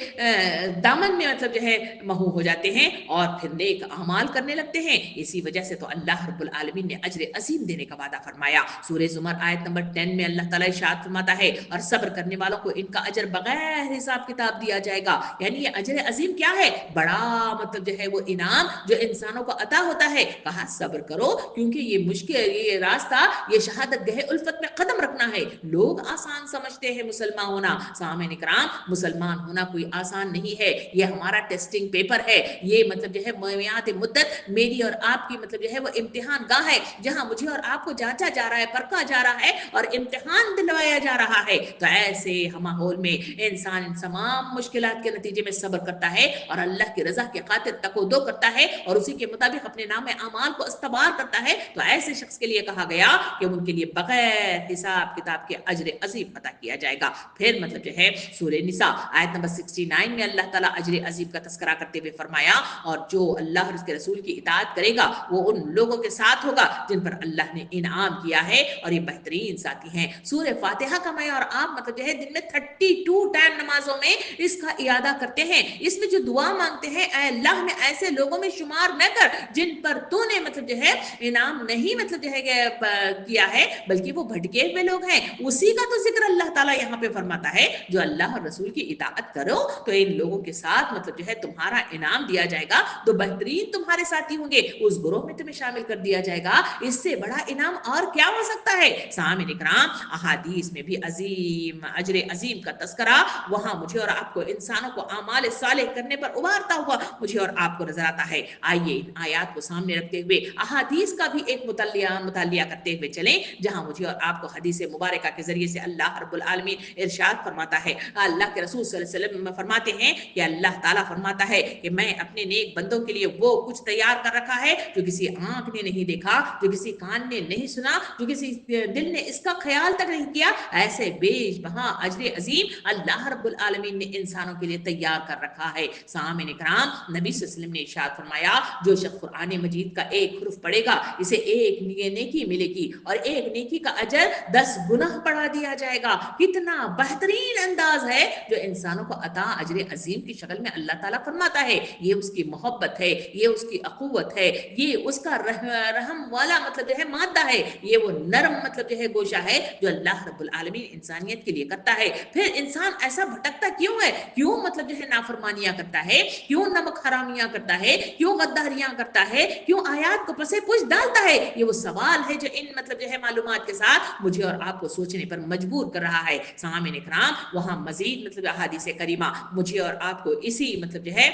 دامن میں مطلب جو ہے محو ہو جاتے ہیں اور پھر نیک اعمال کرنے لگتے ہیں. اسی وجہ سے تو اللہ رب العالمین نے اجر عظیم دینے کا وعدہ فرمایا. سورہ زمر آیت نمبر 10 میں اللہ تعالیٰ ارشاد فرماتا ہے, اور صبر کرنے والوں کو ان کا اجر بغیر حساب کتاب دیا جائے گا. یعنی یہ اجر عظیم کیا ہے؟ بڑا مطلب جو ہے وہ انعام جو انسانوں کو عطا ہوتا ہے. کہا صبر کرو کیونکہ یہ مشکل, یہ راستہ, یہ شہادت گہ الفت میں قدم رکھنا ہے. لوگ آسان سمجھتے ہیں مسلمان ہونا. سامعین کرام, इकराम, मुसलमान होना कोई आसान नहीं है, ये हमारा टेस्टिंग पेपर है, ये मतलब जो है मियाद मुद्दत मेरी और आपकी मतलब जो है वो इम्तिहान गाह है, जहां मुझे और आपको जांचा जा रहा है, परखा जा रहा है और इम्तिहान दिलवाया जा रहा है। तो ऐसे माहौल में इंसान इन तमाम मुश्किलात के नतीजे में सब्र करता है और अल्लाह की रजा के खातिर तकोदो करता है और उसी के मुताबिक अपने नाम अमाल को इस्तबार करता है। तो ऐसे शख्स के लिए कहा गया कि उनके लिए बगैर हिसाब किताब के अजर अजीम अता किया जाएगा। फिर मतलब जो है सूरह निसा आयत नंबर 69 में अल्लाह ताला अजर अजीम का तस्करा करते हुए फरमाया, और जो अल्लाह और उसके रसूल की इताअत करेगा वो उन लोगों के साथ होगा जिन पर अल्लाह ने इनाम किया है और ये बेहतरीन साथी हैं। सूरह फातिहा का मैं और आप मतलब जो है दिन में 32 टाइम नमाजों में इसका इयादा करते हैं। इसमें जो दुआ मांगते हैं, ऐ अल्लाह में ऐसे लोगों में शुमार न कर जिन पर तूने मतलब जो है इनाम नहीं मतलब जो है किया है, बल्कि वो भटके हुए लोग हैं। उसी का तो जिक्र अल्लाह ताला यहाँ पे फरमाता है, जो अल्लाह और रसूल की इताअत करो तो इन लोगों के साथ मतलब जो है तुम्हारा इनाम दिया जाएगा, तो बेहतरीन तुम्हारे साथी होंगे, उस ग्रोह में तुम्हें शामिल कर दिया जाएगा। इससे बड़ा इनाम और क्या हो सकता है। सामिन इकराम, अहादीस में भी अजीम अजर अजीम का तस्करा वहां मुझे और आपको इंसानों को आमाल सालेह करने पर उभारता हुआ मुझे और आपको नजर आता है। आइए इन आयात को सामने रखते हुए अहादीस का भी एक मुतालिया करते हुए चलें, जहां मुझे और आपको हदीस मुबारका के जरिए से अल्लाह रब्बुल आलमीन इरशाद फरमाता है। अल्लाह के रसूल सल्लल्लाहु अलैहि वसल्लम फरमाते हैं कि अल्लाह ताला फरमाता है कि मैं अपने नेक बंदों के लिए वो कुछ तैयार कर रखा है जो किसी आंख ने नहीं देखा, जो किसी कान ने नहीं सुना, जो किसी दिल ने इसका ख्याल तक नहीं किया। ऐसे बेशबहा अजर अजीम अल्लाह रब्बुल आलमीन ने इंसानों के लिए तैयार कर रखा है। सामिन इकराम, नबी सल्लल्लाहु अलैहि वसल्लम ने इरशाद फरमाया, जो शख्स कुरान मजीद का एक हुर्फ पढ़ेगा इसे एक नेकी मिलेगी और एक नेकी का अजर 10 गुना बढ़ा दिया जाएगा। कितना बेहतरीन अंदाज है जो इंसानों को अता अजर अजीम की शक्ल में अल्लाह ताला फरमाता है। ये उसकी मोहब्बत है, ये उसकी अखुवत है, ये उसका रहम वाला मतलब जो है मादा है, ये वो नरम मतलब जो है गोशा है जो अल्लाह रब्बुल आलमीन इंसानियत के लिए करता है। फिर इंसान ऐसा भटकता क्यों है, क्यों मतलब जो है नाफरमानियां करता है, क्यों नमक हरामियां करता है, क्यों गद्दारियां करता है, क्यों आयात को पसे पुश डालता है, ये वो सवाल है जो इन मतलब जो है मालूमात के साथ मुझे और आपको सोचने पर मजबूर कर रहा है। सामिन इकराम, वहां मजीद मतलब अहादीस करीमा मुझे और आपको इसी मतलब जो है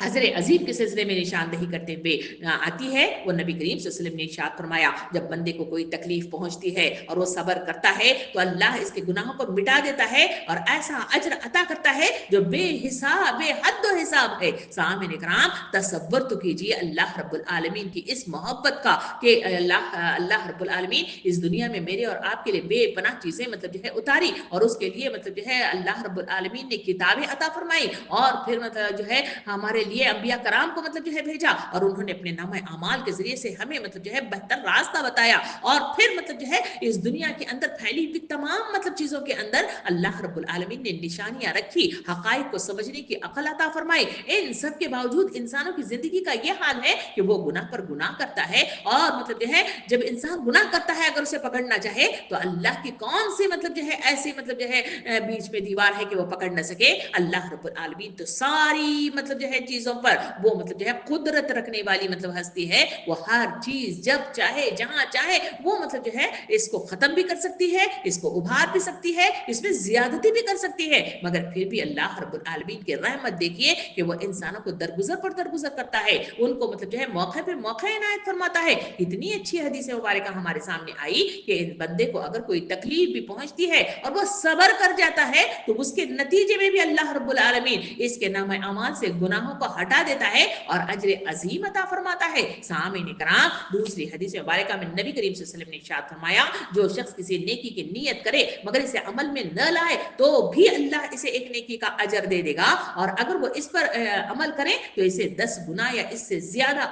अजर अजीम के सिलसिले में निशानदही करते हुए आती है। वो नबी करीम सल्लल्लाहु अलैहि वसल्लम ने इरशाद फरमाया, जब बंदे को कोई तकलीफ पहुंचती है और वो सब्र करता है तो अल्लाह इसके गुनाहों को मिटा देता है और ऐसा अजर अता करता है जो बेहिसाब बेहद हिसाब है। सामिन इकराम, तसव्वुर तो कीजिए अल्लाह रब्बुल आलमीन की इस मोहब्बत का कि अल्लाह रब्बुल आलमीन इस दुनिया में मेरे और आपके लिए बेपनाह चीजें मतलब जो है उतारी और उसके लिए मतलब जो है अल्लाह रब्बुल आलमीन ने किताबें अता फरमाई और फिर मतलब जो है हमारे लिए अंबिया कराम को मतलब जो है भेजा और उन्होंने अपने नाम अमाल के जरिए से हमें मतलब जो है बेहतर रास्ता बताया और फिर मतलब जो है इस दुनिया के अंदर फैली हुई तमाम मतलब चीजों के अंदर अल्लाह रब्बुल आलमीन ने निशानियां रखी, हकायक को समझने की अकल अता फरमाई। इन सब के बावजूद इंसानों की जिंदगी का यह हाल है कि वो गुनाह पर गुनाह करता है और मतलब जो है जब इंसान गुनाह करता है अगर उसे पकड़ना चाहे तो अल्लाह की कौन सी मतलब जो है ऐसी मतलब जो है बीच में दीवार है कि वो पकड़ न सके। अल्लाह रब्बुल आलमीन तो सारी मतलब जो है चीजों पर वो मतलब जो है कुदरत रखने वाली मतलब हस्ती है, वो हर चीज जब चाहे जहां चाहे वो मतलब जो है इसको खत्म भी कर सकती है, इसको उभार भी सकती है, इसमें ज्यादती भी कर सकती है। मगर फिर भी अल्लाह रब्बुल आलमीन की रहमत देखिए कि वो इंसानों को दरगुजर पर दरगुजर करता है, उनको मतलब जो है मौके पे मौका इनायत फरमाता है। इतनी अच्छी हदीस मुबारक हमारे सामने आई कि इस बंदे को अगर कोई तकलीफ भी पहुंचती है और वो सब्र कर जाता है तो उसके नतीजे में भी अल्लाह रब्बुल आलमीन इसके नाम अमाल से गुनाहों को हटा देता है और अजर अजीम अता फरमाता है। सामीन इकराम, दूसरी हदीस मुबारक में नबी करीम सल्लल्लाहु अलैहि वसल्लम ने इरशाद फरमाया, जो शख्स किसी नेकी की नीयत करे मगर इसे अमल में न लाए तो भी अल्लाह इसे एक नेकी का अजर दे देगा और अगर वो इस पर अमल करे तो इसे 10 गुना या इससे ज्यादा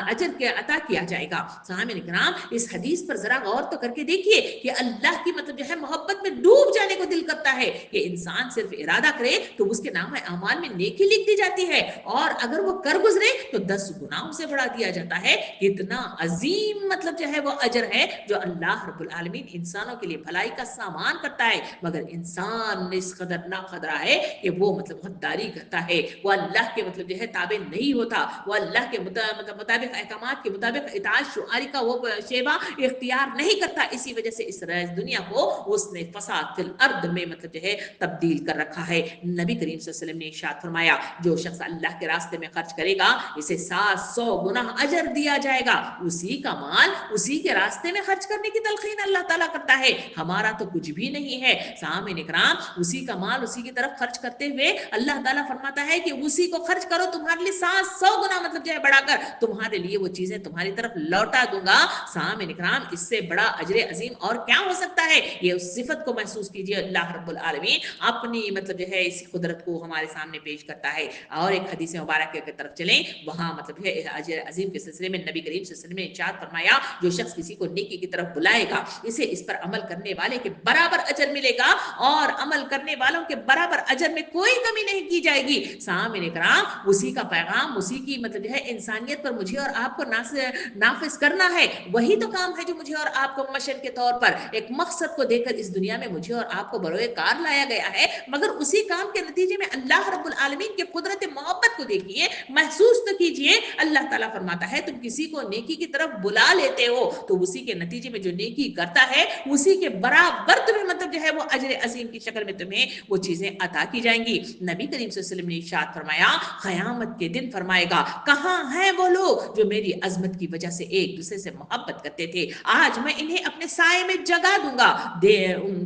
अजर के अता किया जाएगा। सामीन इकराम, इस हदीस पर जरा गौर तो करके देखिए कि अल्लाह की मतलब जो है मोहब्बत में डूब जाने को दिल करता है कि इंसान सिर्फ इरादा करे तो उसके नाम अमाल में नेकी लिख दी जाती है اور اگر وہ کر گزرے تو 10 گنا اسے بڑھا دیا جاتا ہے. کتنا عظیم مطلب جو ہے وہ اجر ہے جو اللہ رب العالمین انسانوں کے لیے بھلائی کا سامان کرتا ہے. مگر انسان اس قدر ناقدرہ ہے کہ وہ مطلب غداری کرتا ہے, وہ اللہ کے مطلب جو ہے تابع نہیں ہوتا, وہ اللہ کے مطابق احکامات کے مطابق اطاعت شعاری کا وہ شیوا اختیار نہیں کرتا. اسی وجہ سے اس دنیا کو اس نے فساد فی الارض میں مطلب جو ہے تبدیل کر رکھا ہے. نبی کریم صلی اللہ علیہ وسلم نے ارشاد فرمایا جو شخص اللہ کے راستے میں خرچ کرے گا اسے 700 گنا اجر دیا جائے گا. اسی کا مال اسی کے راستے میں خرچ کرنے کی تلقین اللہ تعالیٰ کرتا ہے. ہمارا تو کچھ بھی نہیں ہے. سامعین کرام, اسی کا مال اسی کی طرف خرچ کرتے ہوئے اللہ تعالیٰ فرماتا ہے کہ اسی کو خرچ کرو, تمہارے لیے 700 گنا مطلب جو ہے بڑھا کر تمہارے لیے وہ چیزیں تمہاری طرف لوٹا دوں گا. سامعین کرام, اس سے بڑا اجر عظیم اور کیا ہو سکتا ہے؟ یہ اس صفت کو محسوس کیجئے, اللہ رب العالمین اپنی مطلب جو ہے اس قدرت کو ہمارے سامنے پیش کرتا ہے. اور ایک حدیث مبارکہ کی طرف چلیں, وہاں مطلب ہے اجر عظیم کے سلسلے میں نبی کریم صلی اللہ علیہ وسلم نے ارشاد فرمایا جو شخص کسی کو نیکی کی طرف بلائے گا اسے اس پر عمل کرنے والے کے برابر اجر ملے گا اور عمل کرنے والوں کے برابر اجر میں کوئی کمی نہیں کی جائے گی. سامعین کرام, اسی کا پیغام, اسی کی مطلب جو ہے انسانیت پر مجھے اور آپ کو نافذ کرنا ہے. وہی تو کام ہے جو مجھے اور آپ کو مشن کے طور پر ایک مقصد کو دے کر اس دنیا میں مجھے اور آپ کو بروئے کار لایا گیا ہے. مگر اسی کام کے نتیجے میں اللہ رب العالمین کے قدرت محبت کو دیکھیے, محسوس تو کیجئے. اللہ تعالیٰ فرماتا ہے تم کسی کو نیکی کی طرف بلا لیتے ہو تو اسی کے نتیجے میں جو نیکی کرتا ہے اسی کے برابر تمہیں مطلب جو ہے وہ اجر عظیم کی شکل میں تمہیں وہ چیزیں عطا کی جائیں گی. نبی کریم صلی اللہ علیہ وسلم نے ارشاد فرمایا قیامت کے دن فرمائے گا کہاں ہیں وہ لوگ جو میری عظمت کی وجہ سے ایک دوسرے سے محبت کرتے تھے, آج میں انہیں اپنے سائے میں جگا دوں گا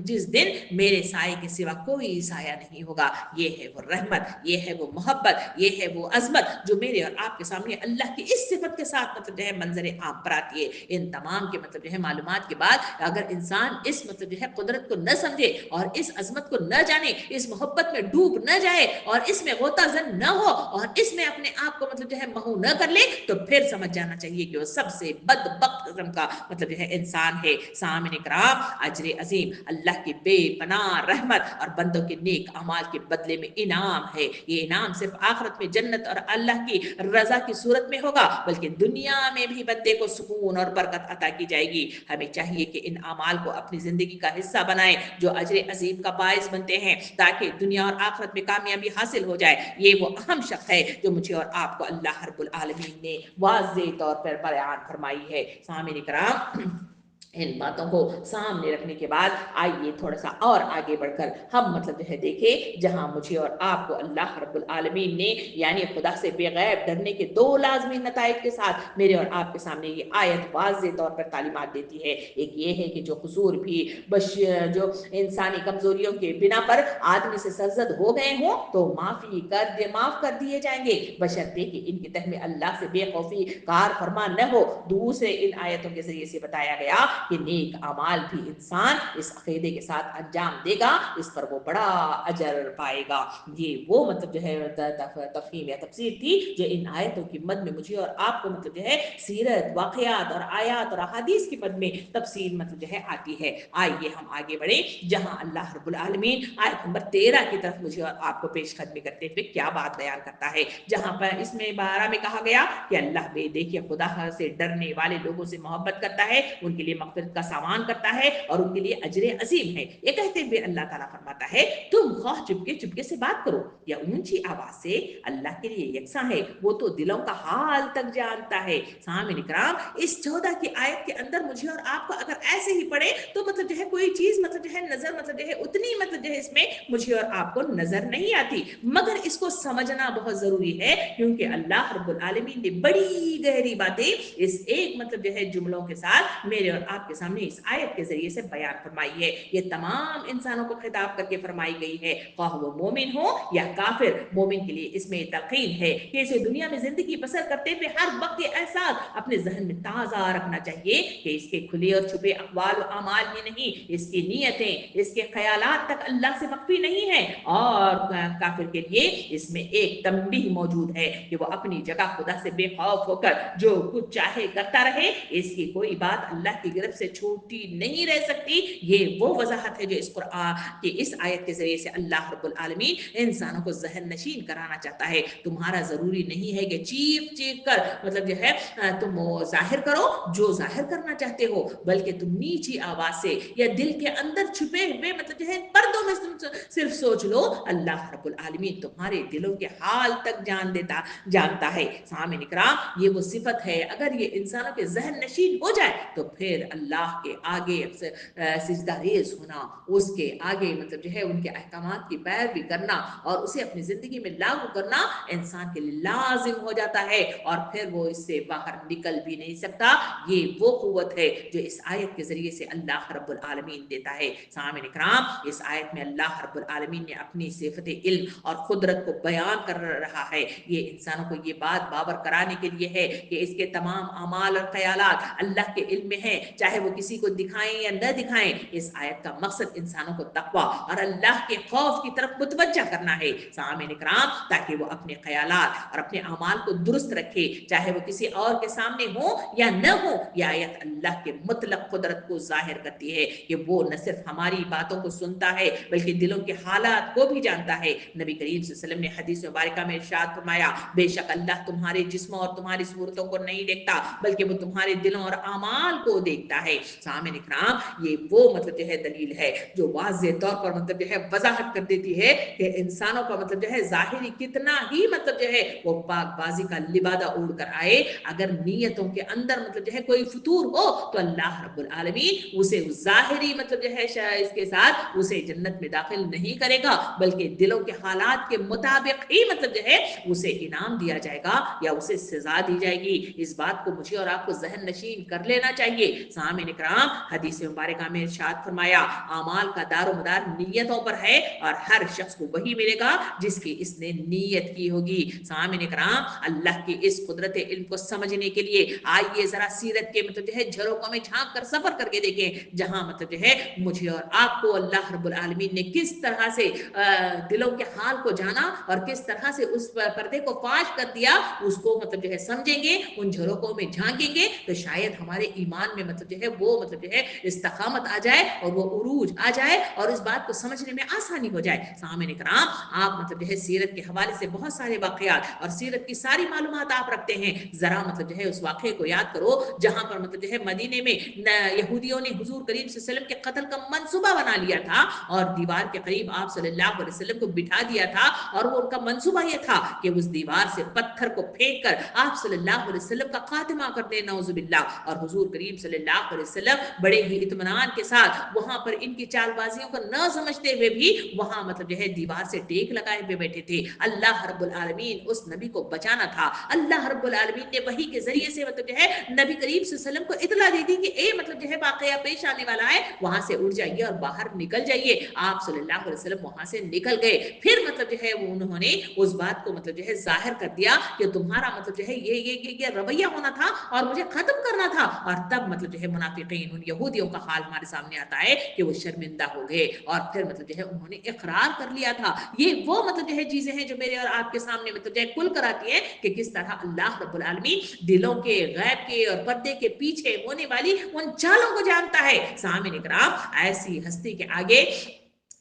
جس دن میرے سائے کے سوا کوئی سایہ نہیں ہوگا. یہ ہے وہ رحمت, یہ ہے وہ محبت, یہ ہے وہ عظمت جو میرے اور آپ کے سامنے اللہ کی اس صفت کے ساتھ مطلب جو ہے منظر عام پر آتی ہے. ان تمام کے مطلب جو ہے معلومات کے بعد اگر انسان اس مطلب جو ہے قدرت کو نہ سمجھے اور اس عظمت کو نہ جانے, اس محبت میں ڈوب نہ جائے اور اس میں غوطہ زن نہ ہو اور اس میں اپنے آپ کو مطلب جو ہے محو نہ کر لے, تو پھر سمجھ جانا چاہیے کہ وہ سب سے بدبخت قسم کا مطلب جو ہے انسان ہے. سامعین کرام, اجر عظیم اللہ کی بے پناہ رحمت اور بندوں کے نیک اعمال کے بدلے میں انعام ہے. یہ انعام صرف آخرت میں جنت اور اللہ کی رضا کی صورت میں ہوگا بلکہ دنیا میں بھی بندے کو سکون اور برکت عطا کی جائے گی. ہمیں چاہیے کہ ان اعمال کو اپنی زندگی کا حصہ بنائیں جو اجر عظیم کا باعث بنتے ہیں تاکہ دنیا اور آخرت میں کامیابی حاصل ہو جائے. یہ وہ اہم شق ہے جو مجھے اور آپ کو اللہ رب العالمین نے واضح طور پر بیان فرمائی ہے. سامعین کرام, ان باتوں کو سامنے رکھنے کے بعد آئیے تھوڑا سا اور آگے بڑھ کر ہم مطلب جو ہے دیکھیں جہاں مجھے اور آپ کو اللہ رب العالمین نے یعنی خدا سے بے غیب ڈرنے کے 2 لازمی نتائج کے ساتھ میرے اور آپ کے سامنے یہ آیت واضح طور پر تعلیمات دیتی ہے. ایک یہ ہے کہ جو قصور بھی جو انسانی کمزوریوں کے بنا پر آدمی سے سرزد ہو گئے ہوں تو معاف کر دیے جائیں گے بشرطے کہ ان کے تہ میں اللہ سے بے خوفی کار فرما نہ ہو. دوسرے ان آیتوں کے ذریعے سے بتایا گیا کہ نیک اعمال بھی انسان اس عقیدے کے ساتھ انجام دے گا اس پر وہ بڑا اجر پائے گا. یہ وہ مطلب جو ہے تفہیم یا تفسیر تھی جو ان آیتوں کی مد میں مجھے اور آپ کو مطلب جو ہے سیرت, واقعات اور آیات اور احادیث کی مد میں تفسیر مطلب جو ہے آتی ہے. آئیے ہم آگے بڑھیں جہاں اللہ رب العالمین آیت نمبر 13 کی طرف مجھے اور آپ کو پیش قدمی کرتے ہوئے کیا بات بیان کرتا ہے. جہاں پر اس میں 12 میں کہا گیا کہ اللہ بے دیکھیے خدا سے ڈرنے والے لوگوں سے محبت کرتا ہے, ان کے لیے مغفرت کا سامان کرتا ہے اور ان کے لیے اجر عظیم ہے. یہ کہتے ہوئے اللہ تعالیٰ فرماتا ہے تم خواہ چپکے سے بات کرو یا اونچی آواز سے, اللہ کے لیے یکساں ہے, وہ تو دلوں کا حال تک جانتا ہے. سامعین کرام, اس 14 کی آیت کے اندر مجھے اور آپ کو اگر ایسے ہی پڑھے تو مطلب جو ہے کوئی چیز مطلب جو ہے نظر مطلب جو ہے اتنی مطلب جو ہے اس میں مجھے اور آپ کو نظر نہیں آتی, مگر اس کو سمجھنا بہت ضروری ہے کیونکہ اللہ رب العالمین نے بڑی گہری باتیں اس ایک مطلب جو ہے جملوں کے ساتھ میرے اور آپ کے سامنے اس آیت کے ذریعے سے بیان فرمائی ہے. یہ تمام انسانوں کو خطاب کر کے فرمائی گئی ہے, خواہ وہ مومن ہو یا کافر. مومن کے لیے اس میں تلقین ہے کہ اسے دنیا میں زندگی بسر کرتے ہوئے ہر وقت یہ احساس اپنے ذہن میں تازہ رکھنا چاہیے کہ اس کے کھلے اور چھپے اقوال و اعمال ہی نہیں, اس کی نیتیں, اس کے خیالات تک اللہ سے مخفی نہیں ہے. اور کافر کے لیے اس میں ایک تنبیہ موجود ہے کہ وہ اپنی جگہ خدا سے بے خوف ہو کر جو کچھ چاہے کرتا رہے, اس کی کوئی بات اللہ کی گرفت तरफ से छूटी नहीं रह सकती। ये वो वजाहत है जो इस कुरान की इस आयत के जरिए से अल्लाह रब्बुल आलमीन इंसानों को जहन नशीन कराना चाहता है। तुम्हारा जरूरी नहीं है कि चीख चीख कर मतलब जो है तुम जाहिर करो जो जाहिर करना चाहते हो, बल्कि तुम नीची आवाज से या दिल के अंदर छुपे हुए मतलब जो है पर्दों में तुम सिर्फ सोच लो, अल्लाह रब्बुल आलमीन तुम्हारे दिलों के हाल तक जानता है। सामने इकराम, ये वो सिफत है, अगर ये इंसानों के जहन नशीन हो जाए तो फिर अल्लाह के आगे सिजदा रेज होना, उसके आगे मतलब जो है उनके अहकामात की पैरवी करना और उसे अपनी जिंदगी में लागू करना इंसान के लिए लाजिम हो जाता है, और फिर वो इससे बाहर निकल भी नहीं सकता। ये वो कुव्वत है जो इस आयत के जरिए से अल्लाह रब्बुल आलमीन देता है। सामने इकराम, इस आयत में अल्लाह रब्बुल आलमीन ने अपनी सिफत इल्म और कुदरत को बयान कर रहा है। ये इंसानों को ये बात बावर कराने के लिए है कि इसके तमाम अमाल और ख्यालात अल्लाह के इल्म में है, चाहे वो किसी को दिखाएं या न दिखाएं। इस आयत का मकसद इंसानों को तकवा और अल्लाह के खौफ की तरफ मुतवज्जा करना है। सामने इकराम, ताकि वो अपने ख्यालात और अपने अमाल को दुरुस्त रखे, चाहे वो किसी और के सामने हो या न हो। यह आयत अल्लाह के मुतलक कुदरत को जाहिर करती है कि वो न सिर्फ हमारी बातों को सुनता है बल्कि दिलों के हालात को भी जानता है। नबी करीम सल्लल्लाहु अलैहि वसल्लम ने हदीस मुबारका में इरशाद फरमाया, बेशक अल्लाह तुम्हारे जिस्म और तुम्हारी सूरतों को नहीं देखता बल्कि वो तुम्हारे दिलों और अमाल को देखता है। सामने इकराम, ये वो मतलब जो है दलील है जो वाज़ेह तौर पर मतलब जो है वजाहत कर देती है कि इंसानों का मतलब जो है जाहिरी कितना ही मतलब जो है वो पाकबाजी का लिबादा ओढ़ कर आए, अगर नीयतों के अंदर मतलब जो है कोई फतूर हो तो अल्लाह रब्बुल आलमीन उसे जाहिरी मतलब जो है इसके साथ उसे जन्नत में दाखिल नहीं करेगा, बल्कि दिलों के हालात के मुताबिक ही मतलब जो है उसे इनाम दिया जाएगा या उसे सजा दी जाएगी। इस बात को मुझे और आपको जहन नशीन कर लेना चाहिए। सामने इकराम, हदीस मुबारका में इरशाद फरमाया, अमाल का दारोमदार नीयतों पर है और हर शख्स को वही मिलेगा जिसकी इसने नीयत की होगी। सामने इकराम, अल्लाह की इस कुदरत इल्म को समझने के लिए आइए जरा सीरत के मतलब जो है झरोकों में झांक कर सफर करके देखें, जहां मतलब जो है मुझे और आपको अल्लाह रब्बुल आलमीन ने किस तरह से दिलों के हाल को जाना और किस तरह से उस पर्दे को फाश कर दिया, उसको मतलब जो है समझेंगे, उन झरोकों में झांकेंगे तो शायद हमारे ईमान में मतलब जो है वो मतलब जो है इस्तकामत आ जाए और वो उरूज आ जाए और इस बात को समझने में आसानी हो जाए। सामने इकराम, आप मतलब जो है सीरत के हवाले से बहुत सारे वाकयात और सीरत की सारी मालूमात आप रखते हैं, जरा मतलब जो है उस वाकये को याद करो जहां पर मतलब जो है मदीने में यहूदियों ने हुजूर करीम सल्लल्लाहु अलैहि वसल्लम के कत्ल का मंसूबा बना लिया था और दीवार के करीब आप सल्लल्लाहु अलैहि वसल्लम को बिठा दिया था, और वो उनका मंसूबा ये था कि उस दीवार से पत्थर को फेंक कर आप सल्लल्लाहु अलैहि वसल्लम का खात्मा कर दे, नौजुबिल्लाह। और हुजूर करीम सल्लल्लाहु अलैहि वसल्लम बड़े ही इत्मीनान के साथ वहां पर इनकी चालबाजियों को न समझते हुए भी वहां मतलब जो है दीवार से टेक लगाए हुए बैठे थे। अल्लाह रब्बुल आलमीन उस नबी को बचाना था। अल्लाह रब्बुल आलमीन ने वही के जरिए से मतलब जो है नबी करीम सल्लल्लाहु अलैहि वसल्लम को इतला दी थी कि ए मतलब जो है वाकया पेश आने वाला है, वहां से उठ जाइए और बाहर निकल जाइए। आप सल्लल्लाहु अलैहि वसल्लम वहां से निकल गए, फिर मतलब जो है वो उन्होंने उस बात को मतलब जो है जाहिर कर दिया कि तुम्हारा मतलब जो है ये रवैया होना था और मुझे खत्म करना था, और तब मतलब जो है मुनाफिकीन उन यहूदियों का हाल हमारे सामने आता है कि वो शर्मिंदा हो गए और फिर मतलब जो है उन्होंने इकरार कर लिया था। ये वो मतलब जो है चीजें हैं जो मेरे और आपके सामने मतलब जो है खुल कर आती है कि किस तरह अल्लाह रब्बुल आलमीन दिलों के गैब के और पर्दे के पीछे होने वाली उन चालों को जानता है। सामने इकराम, ऐसी हस्ती के आगे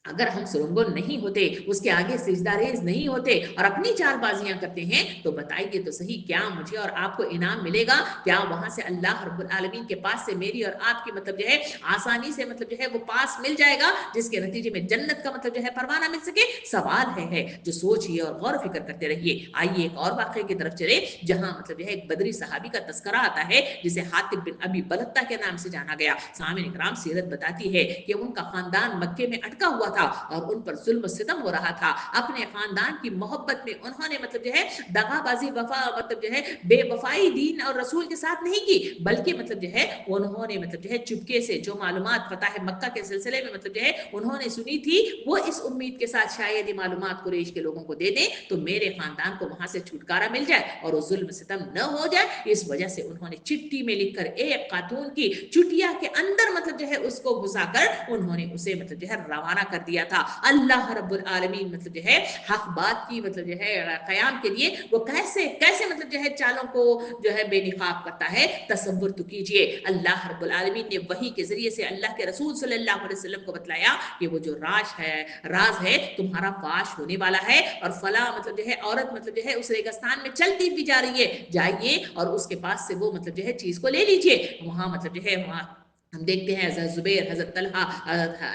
अगर हम सुरंगों नहीं होते, उसके आगे सिजदारेज नहीं होते और अपनी चालबाजियां करते हैं, तो बताइए तो सही क्या मुझे और आपको इनाम मिलेगा? क्या वहां से अल्लाह रब्बुल आलमीन के पास से मेरी और आपकी मतलब जो है आसानी से मतलब जो है वो पास मिल जाएगा जिसके नतीजे में जन्नत का मतलब जो है परवाना मिल सके? सवाल है जो सोचिए और गौर फिक्र करते रहिए। आइए एक और वाकये की तरफ चले जहां मतलब जो है एक बदरी सहाबी का तस्करा आता है जिसे हातिब बिन अबी बलत्ता के नाम से जाना गया। सामने इकराम, सीरत बताती है कि उनका खानदान मक्के में अटका हुआ था और उन पर जुल्म सितम हो रहा था। अपने खानदान की मोहब्बत में उन्होंने मतलब जो है दगाबाजी वफा मतलब जो है बेवफाई दीन और रसूल के साथ नहीं की, बल्कि मतलब जो है उन्होंने मतलब जो है चुपके से जो मालूमात फतह मक्का के सिलसिले में मतलब जो है उन्होंने सुनी थी, वो इस उम्मीद के साथ शायद ये मालूमात कुरैश के लोगों को दे दें तो मेरे खानदान को वहां से छुटकारा मिल जाए और वो जुल्म सितम न हो जाए। इस वजह से उन्होंने चिट्ठी में लिखकर एक खातून की चुटिया के अंदर मतलब जो है उसको घुसाकर उन्होंने उसे मतलब जो है रवाना कर دیا تھا. اللہ رب العالمین مطلب جو ہے حق بات کی مطلب جو ہے قیام کے لیے وہ کیسے کیسے مطلب جو ہے چالوں کو جو ہے بے نقاب کرتا ہے. تصور تو کیجئے, اللہ رب العالمین نے وحی کے ذریعے سے اللہ کے رسول صلی اللہ علیہ وسلم کو بتلایا کہ وہ جو راز ہے تمہارا فاش ہونے والا ہے, اور فلاں مطلب جو ہے عورت مطلب جو ہے اس ریگستان میں چلتی بھی جا رہی ہے, جائیے اور اس کے پاس سے وہ مطلب جو ہے چیز کو لے لیجئے. وہاں مطلب جو ہے وہاں ہم دیکھتے ہیں حضرت زبیر, حضرت طلحہ,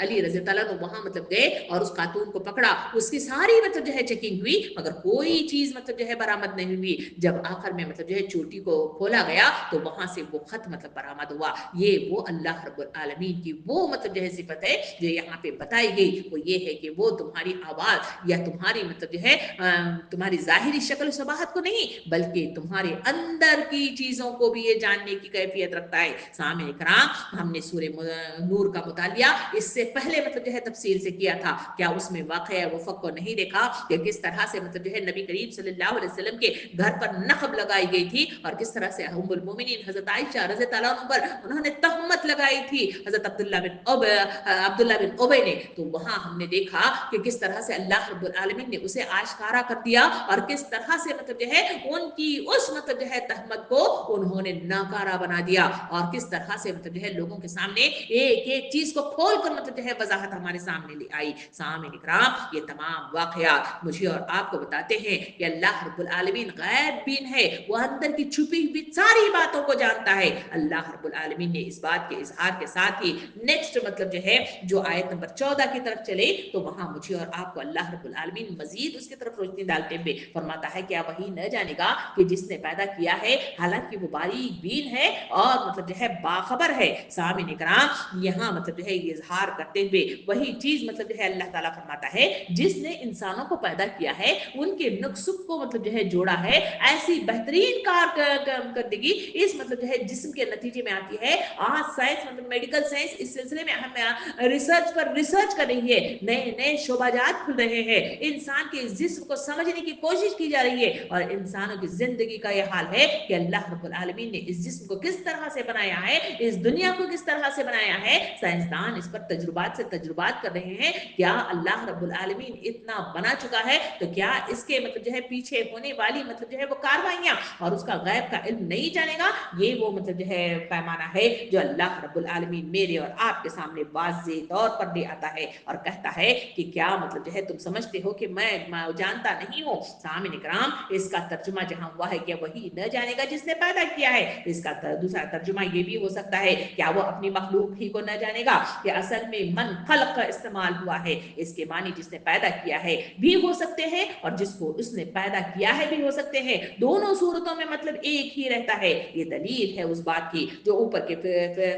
علی رضی اللہ عنہ وہاں مطلب گئے اور اس خاتون کو پکڑا, اس کی ساری مطلب جو ہے چیکنگ ہوئی مگر کوئی چیز مطلب جو ہے برآمد نہیں ہوئی. جب آخر میں مطلب جو ہے چوٹی کو کھولا گیا تو وہاں سے وہ خط مطلب برآمد ہوا. یہ وہ اللہ رب العالمین کی وہ مطلب جو ہے صفت ہے جو یہاں پہ بتائی گئی, وہ یہ ہے کہ وہ تمہاری آواز یا تمہاری مطلب جو ہے تمہاری ظاہری شکل و صباحت کو نہیں بلکہ تمہارے اندر کی چیزوں کو بھی یہ جاننے کی کیفیت رکھتا ہے. سامعین کرام, ہم نے سورہ نور کا مطالعہ اس سے پہلے مطلب جو ہے تفصیل سے کیا تھا. کیا اس میں واقعہ وفق کو نہیں دیکھا کہ کس طرح سے مطلب جو ہے نبی کریم صلی اللہ علیہ وسلم کے گھر پر نقب لگائی گئی تھی, اور کس طرح سے ام المومنین حضرت عائشہ رضی اللہ عنہا پر انہوں نے تہمت لگائی تھی حضرت عبداللہ بن ابی نے. تو وہاں ہم نے دیکھا کہ کس طرح سے اللہ رب العالمین نے اسے آشکارا کر دیا, اور کس طرح سے مطلب جو ہے ان کی اس مطلب جو ہے تہمت کو انہوں نے ناکارہ بنا دیا, اور کس طرح سے مطلب جو ہے لوگوں کے سامنے ایک ایک چیز کو کھول کر مطلب جو ہے وضاحت ہمارے سامنے لے آئی. سامعین اکرام, یہ تمام واقعات مجھے اور آپ کو بتاتے ہیں کہ اللہ رب العالمین غیب بین ہے, وہ اندر کی چھپی ہوئی ساری باتوں کو جانتا ہے. اللہ رب العالمین نے اس بات کے اظہار کے ساتھ ہی نیکسٹ مطلب جو ہے جو آیت نمبر 14 کی طرف چلے تو وہاں مجھے اور آپ کو اللہ رب العالمین مزید اس کی طرف روشنی ڈالتے ہوئے فرماتا ہے کیا وہی نہ جانے گا کہ جس نے پیدا کیا ہے حالانکہ وہ باریک بین ہے اور مطلب جو ہے باخبر ہے. سامعین کرام, یہاں مطلب جو ہے یہ اظہار کرتے ہوئے وہی چیز مطلب جو ہے اللہ تعالیٰ فرماتا ہے جس نے انسانوں کو پیدا کیا ہے ان کے نقص کو مطلب جو ہے جوڑا ہے, ایسی بہترین کارکردگی اس مطلب جو ہے جسم کے نتیجے میں آتی ہے. آج سائنس مطلب میڈیکل سائنس اس سلسلے میں ہم ریسرچ پر ریسرچ کر رہی ہے, نئے نئے شعبات کھل رہے ہیں, انسان کے جسم کو سمجھنے کی کوشش کی جا رہی ہے, اور انسانوں کی زندگی کا یہ حال ہے کہ اللہ رب العالمین نے اس جسم کو کس طرح سے بنایا ہے, اس دنیا کو کس طرح سے بنایا ہے. سائنسدان اس پر تجربات سے تجربات کر رہے ہیں. کیا اللہ رب العالمین اتنا بنا چکا ہے تو کیا اس کے مطلب جو ہے پیچھے ہونے والی مطلب جو ہے وہ کاروائیاں اور اس کا غیب کا علم نہیں جانے گا. یہ وہ مطلب جو ہے پیمانہ ہے جو اللہ رب العالمین میرے اور آپ کے سامنے واضح طور پر لے آتا ہے اور کہتا ہے کہ کیا مطلب جو ہے تم سمجھتے ہو کہ میں جانتا نہیں ہوں. سامعین اکرام, اس کا ترجمہ جہاں ہوا ہے کہ وہی نہ جانے گا جس نے پیدا کیا ہے, اس کا دوسرا ترجمہ یہ بھی ہو سکتا ہے کیا وہ اپنی مخلوق ہی کو نہ جانے گا, کہ اصل میں من خلق کا استعمال ہوا ہے. اس کے معنی جس نے پیدا کیا ہے بھی ہو سکتے ہیں اور جس کو اس نے پیدا کیا ہے بھی ہو سکتے ہیں. دونوں صورتوں میں مطلب ایک ہی رہتا ہے. یہ دلیل ہے اس بات کی جو اوپر کے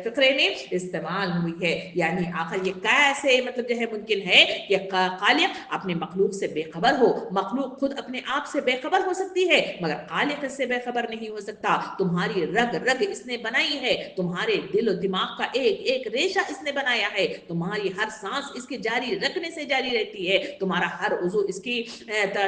فقرے میں استعمال ہوئی ہے. یعنی آخر یہ کیسے مطلب جو ہے ممکن ہے کہ خالق اپنے مخلوق سے بے خبر ہو. مخلوق خود اپنے آپ سے بے خبر ہو سکتی ہے مگر خالق اس سے بے خبر نہیں ہو سکتا. تمہاری رگ رگ اس نے بنائی ہے, تمہارے دل و دماغ کا ایک ایک ریشہ اس نے بنایا ہے, تمہاری ہر سانس اس کے جاری رکھنے سے جاری رہتی ہے, تمہارا ہر عضو اس کی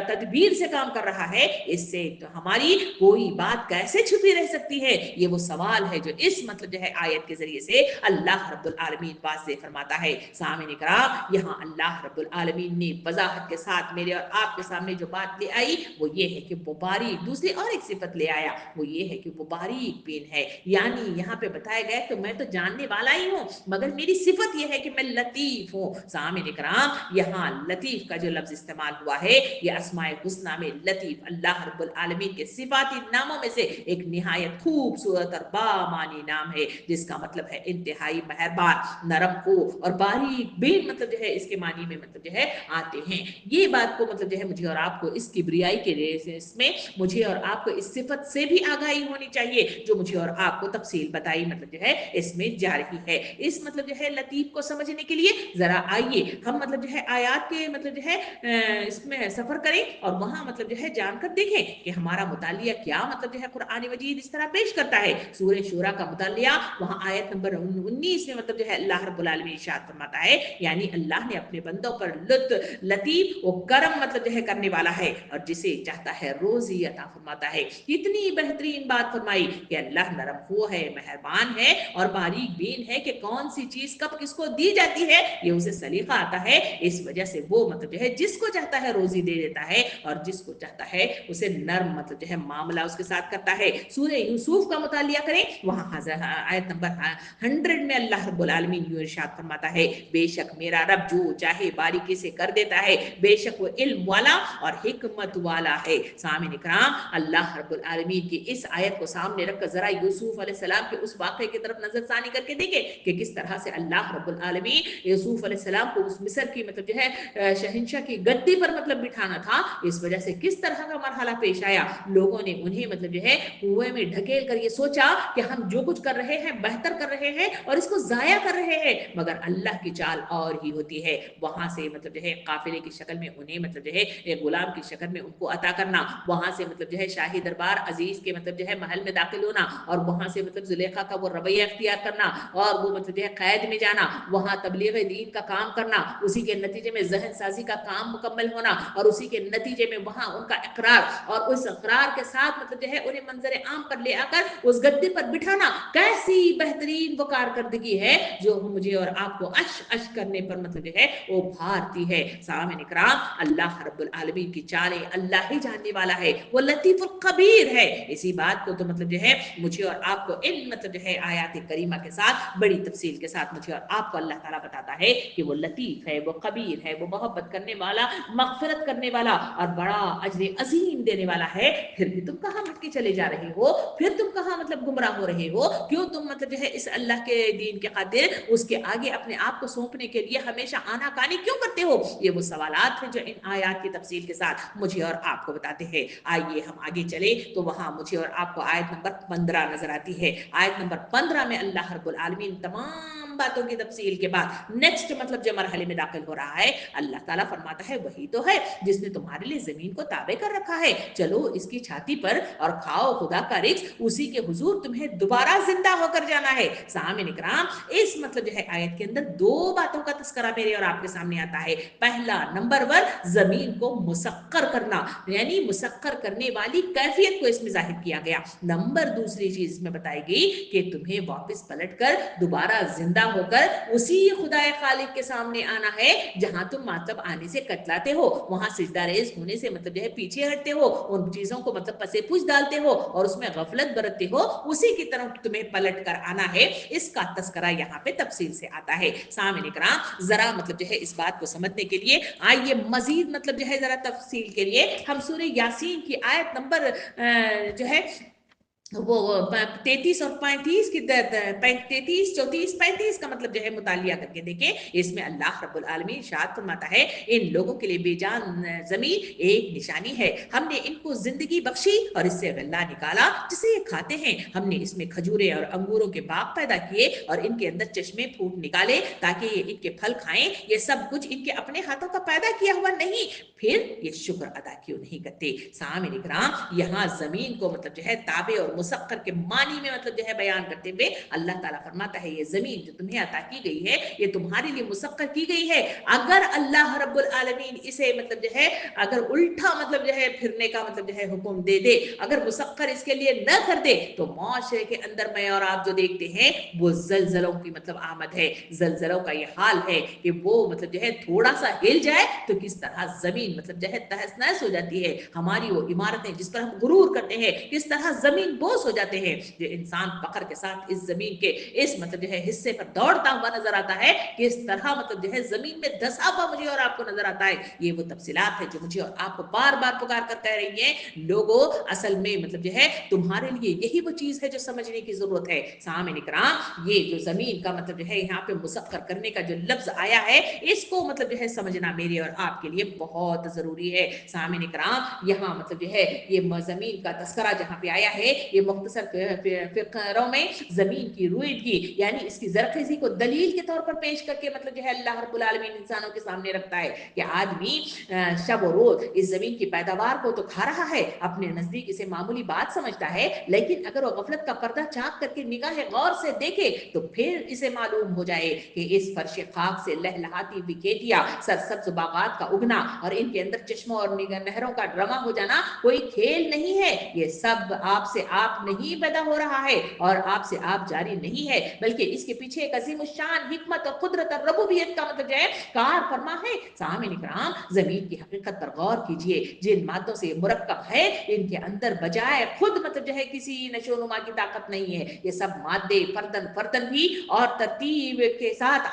تدبیر سے کام کر رہا ہے. اس سے تو ہماری کوئی بات کیسے چھپی رہ سکتی ہے, یہ وہ سوال ہے جو اس مطلب جو ہے آیت کے ذریعے سے اللہ رب العالمین واضح فرماتا ہے. سامعین کرام, یہاں اللہ رب العالمین نے وضاحت کے ساتھ میرے اور آپ کے سامنے جو بات لے آئی وہ یہ ہے کہ وہ باریک, دوسری اور ایک صفت لے آیا وہ یہ ہے کہ وہ باریک بین ہے. یعنی یہاں پہ بتایا گیا کہ میں تو جاننے والا ہی ہوں مگر میری صفت یہ ہے کہ میں لطیف ہوں. سامعین کرام, یہاں لطیف کا جو لفظ استعمال ہوا ہے یہ اسماء الحسنی میں لطیف اللہ رب العالمین کے صفاتی ناموں میں سے ایک نہایت خوبصورت اور بامانی نام ہے جس کا مطلب ہے انتہائی مہربان, نرم خو اور باریک بین مطلب جو ہے اس کے معنی میں مطلب جو ہے آتے ہیں. یہ بات کو مطلب جو ہے مجھے اور آپ کو اس کبریائی کے اس میں مجھے اور آپ کو اس صفت سے بھی آگاہی ہونی چاہیے جو مجھے اور آپ کو تفصیل بتائی مطلب جو ہے اس میں جا رہی ہے. اس مطلب جو ہے لطیف کو سمجھنے کے لیے ذرا آئیے ہم مطلب جو ہے آیات کے مطلب جو ہے اس میں سفر کریں اور وہاں مطلب جو ہے جان کر دیکھیں کہ ہمارا مطالعہ کیا مطلب جو ہے قرآن مجید اس طرح پیش کرتا ہے. سورہ شورا کا مطالعہ وہاں آیت نمبر 19 میں مطلب جو ہے اللہ رب العالمین ارشاد فرماتا ہے یعنی اللہ نے اپنے بندوں پر لطیف و کرم مطلب جو ہے کرنے والا ہے اور جسے چاہتا ہے روزی عطا فرماتا ہے. اتنی بہترین بات فرمائی کہ اللہ نرم خو ہے, مہربان ہے اور باریک बारीक बीन है कि कौन सी चीज कब किसको दी जाती है, ये उसे सलीका आता है। इस वजह से वो मतलब जो है जिसको चाहता है रोजी दे देता है और जिसको चाहता है उसे नर्म मतलब जो है मामला उसके साथ करता है। सूरह यूसुफ का मुतालिया करें, वहां आयत नंबर 100 में अल्लाह रब्बुल आलमीन यूं इरशाद फरमाता है, बेशक मेरा रब जो चाहे बारीकी से कर देता है, बेशक वो इल्म वाला और हिकमत वाला है। सामीन इकराम, अल्लाह रब्बुल आलमीन की इस आयत को सामने रखकर जरा यूसुफ अलैहिस्सलाम के उस वाक़े की तरफ नजरसानी करके देखें कि किस तरह से अल्लाह रब्बुल आलमीन यूसुफ अलैहिस्सलाम को उस मिस्र की मतलब जो है शहंशाह की गद्दी पर मतलब बिठाना था, इस वजह से किस तरह का मरहला पेश आया। लोगों ने उन्हें मतलब जो है कुएं में ढकेल कर ये सोचा कि हम जो कुछ कर रहे हैं बेहतर कर रहे हैं और इसको जाया कर रहे हैं, मगर अल्लाह की चाल और ही होती है। वहां से मतलब जो है काफिले की शक्ल में उन्हें मतलब जो है एक गुलाम की शक्ल में उनको अता करना, वहां से मतलब जो है शाही दरबार अजीज के मतलब जो है महल में दाखिल होना और वहां से मतलब जुलेखा का वो रवैया अख्तियार करना और वो मतलब जो है कैद में जाना, वहां तबलीग दीन का काम करना, उसी के नतीजे में जहन साजी का काम मुकम्मल होना और उसी के नतीजे में वहां उनका इकरार और उस इकरार के साथ मतलब जो है उन्हें मंजर आम पर ले आकर उस गद्दी पर बिठाना, कैसी बेहतरीन वो कारकर्दगी है जो मुझे और आपको अश अश करने पर मतलब जो है वो भारती है। सामीन इकराम, अल्लाह रब्बुल आलमीन की चालें अल्लाह ही जानने वाला है, वो लतीफुल खबीर है। इसी बात को तो मतलब जो है मुझे और आपको इन मतलब जो है आयात करीमा के साथ बड़ी तफसील के साथ मुझे और आपको अल्लाह ताला बताता है कि वो लतीफ है, वो कबीर है, वो मोहब्बत करने वाला, मगफिरत करने वाला और बड़ा अजर अजीम देने वाला है। फिर भी तुम कहाँ भटके चले जा रहे हो, फिर तुम कहाँ मतलब गुमराह हो रहे हो, क्यों तुम मतलब जो है इस अल्लाह के दीन के खातिर उसके आगे अपने आप को सौंपने के लिए हमेशा आनाकानी क्यों करते हो। ये वो सवालात हैं जो इन आयात की तफसील के साथ मुझे और आपको बताते हैं। आइए हम आगे चले तो वहां मुझे और आपको आयत नंबर 15 नजर आती है। आयत नंबर 15 में अल्लाह रब्बुल आलमीन तमाम बातों की तफसील के बाद नेक्स्ट मतलब जो मरहले में दाखिल हो रहा है, अल्लाह ताला फरमाता है वही तो है जिसने तुम्हारे लिए जमीन को ताबे कर रखा है, चलो इसकी छाती पर और खाओ खुदा का रिज्क, उसी के हुजूर तुम्हें दोबारा जिंदा होकर जाना है। सामीन इकराम, इस मतलब जो है आयत के अंदर दो बातों का तस्करा मेरे और आपके सामने आता है। पहला नंबर वन, जमीन को मुसक्कर करना, यानी मुसक्कर करने वाली कैफियत को इसमें जाहिर किया गया। नंबर दूसरी चीज इसमें बताई गई कि तुम्हें वापस पलटकर दोबारा जिंदा होकर उसी खुदाए खालिक के सामने आना है जहां तुम मतलब आने से कतलाते हो, वहां सिजदा रेज होने से मतलब जो है पीछे हटते हो, उन चीजों को मतलब पसे पूछ डालते हो और उसमें गफलत बरतते हो, उसी की तरफ तुम्हें पलट कर आना है। इसका तस्करा यहाँ पे तफसील से आता है। सामीन इकराम, जरा मतलब जो है इस बात को समझने के लिए आइए मजीद मतलब जो है जरा तफसील के लिए हम सूरह यासीन की आयत नंबर जो है वो 33 और 35 की 33 34 35 का मतलब जो है मुतालिया करके देखें। इसमें अल्लाह रब्बुल आलमीन इरशाद फरमाता है, इन लोगों के लिए बेजान जमीन एक निशानी है, हमने इनको जिंदगी बख्शी और इससे गल्ला निकाला जिसे ये खाते हैं, हमने इसमें खजूरें और अंगूरों के बाग पैदा किए और इनके अंदर चश्मे फूट निकाले ताकि ये इनके फल खाएं, ये सब कुछ इनके अपने हाथों का पैदा किया हुआ नहीं, फिर ये शुक्र अदा क्यों नहीं करते। सामीन इकराम, यहाँ जमीन को मतलब जो है ताबे और मुसक्कर के मानी में मतलब जो है बयान करते हुए अल्लाह ताला फरमाता है ये जमीन जो तुम्हें अता की गई है ये तुम्हारे लिए मुसक्कर की गई है। अगर अल्लाह रब्बुल आलमीन इसे मतलब जो है अगर उल्टा मतलब जो है फिरने का मतलब जो है हुक्म दे दे, अगर मुसक्कर इसके लिए न कर दे, तो मुआशरे के अंदर मैं और आप जो देखते हैं वो जलजलों की मतलब आमद है। जलजलों का ये हाल है कि वो मतलब जो है थोड़ा सा हिल जाए तो किस तरह जमीन मतलब जो है तहस नहस हो जाती है, हमारी वो इमारतें जिस पर हम गुरूर करते हैं किस तरह जमीन बोस हो जाते हैं। जो इंसान फखर के साथ इस जमीन के इस मतलब जो है हिस्से पर दौड़ता हुआ नजर आता है, किस तरह मतलब जो है जमीन में धंसा हुआ मुझे और आपको नजर आता है। ये वो तफसीलात है जो मुझे और आपको बार बार पुकार कर कह रही है, लोगों असल में मतलब जो है तुम्हारे लिए यही वो चीज है जो समझने की जरूरत है। सामीन इकराम, ये जो जमीन का मतलब जो है यहाँ पे मुसक्कर करने का जो लफ्ज आया है इसको मतलब जो है समझना मेरे और आपके लिए बहुत जरूरी है। सामीन इकराम, यहाँ मतलब जो है ये जमीन का तस्करा जहाँ पे आया है ये मुख्तसर फिक्रों में जमीन की रुईदगी यानी इसकी जरखेजी को दलील के तौर पर पेश करके मतलब जो है अल्लाह रब्बुल आलमीन इंसानों के सामने रखता है कि आदमी शब और रोज इस जमीन की पैदावार को तो खा रहा है, अपने नजदीक इसे मामूली बात समझता है, लेकिन अगर वो गफलत का पर्दा चाक करके निगाह गौर से देखे तो फिर इसे मालूम हो जाए कि इस फर्श खाक से लहलहाती हुई खेतियां, सरसब्ज बागात का उगना और इनके अंदर चश्मों और नहरों का ड्रामा हो जाना कोई खेल नहीं है। ये सब आपसे आप आप नहीं पैदा हो रहा है और आप से आप जारी नहीं है, बल्कि इसके पीछे एक अजीम शान हिकमत और कुदरत और रबूबियत का मतलब जो है कार फरमा है। सामीन इकराम, जमीन की हकीकत पर गौर कीजिए। जिन मादों से मुरक्कब है, इनके अंदर बजाय खुद मतलब जो है किसी नशोनुमा की ताकत नहीं है। ये सब मादे फर्दन फर्दन भी और तरतीब के साथ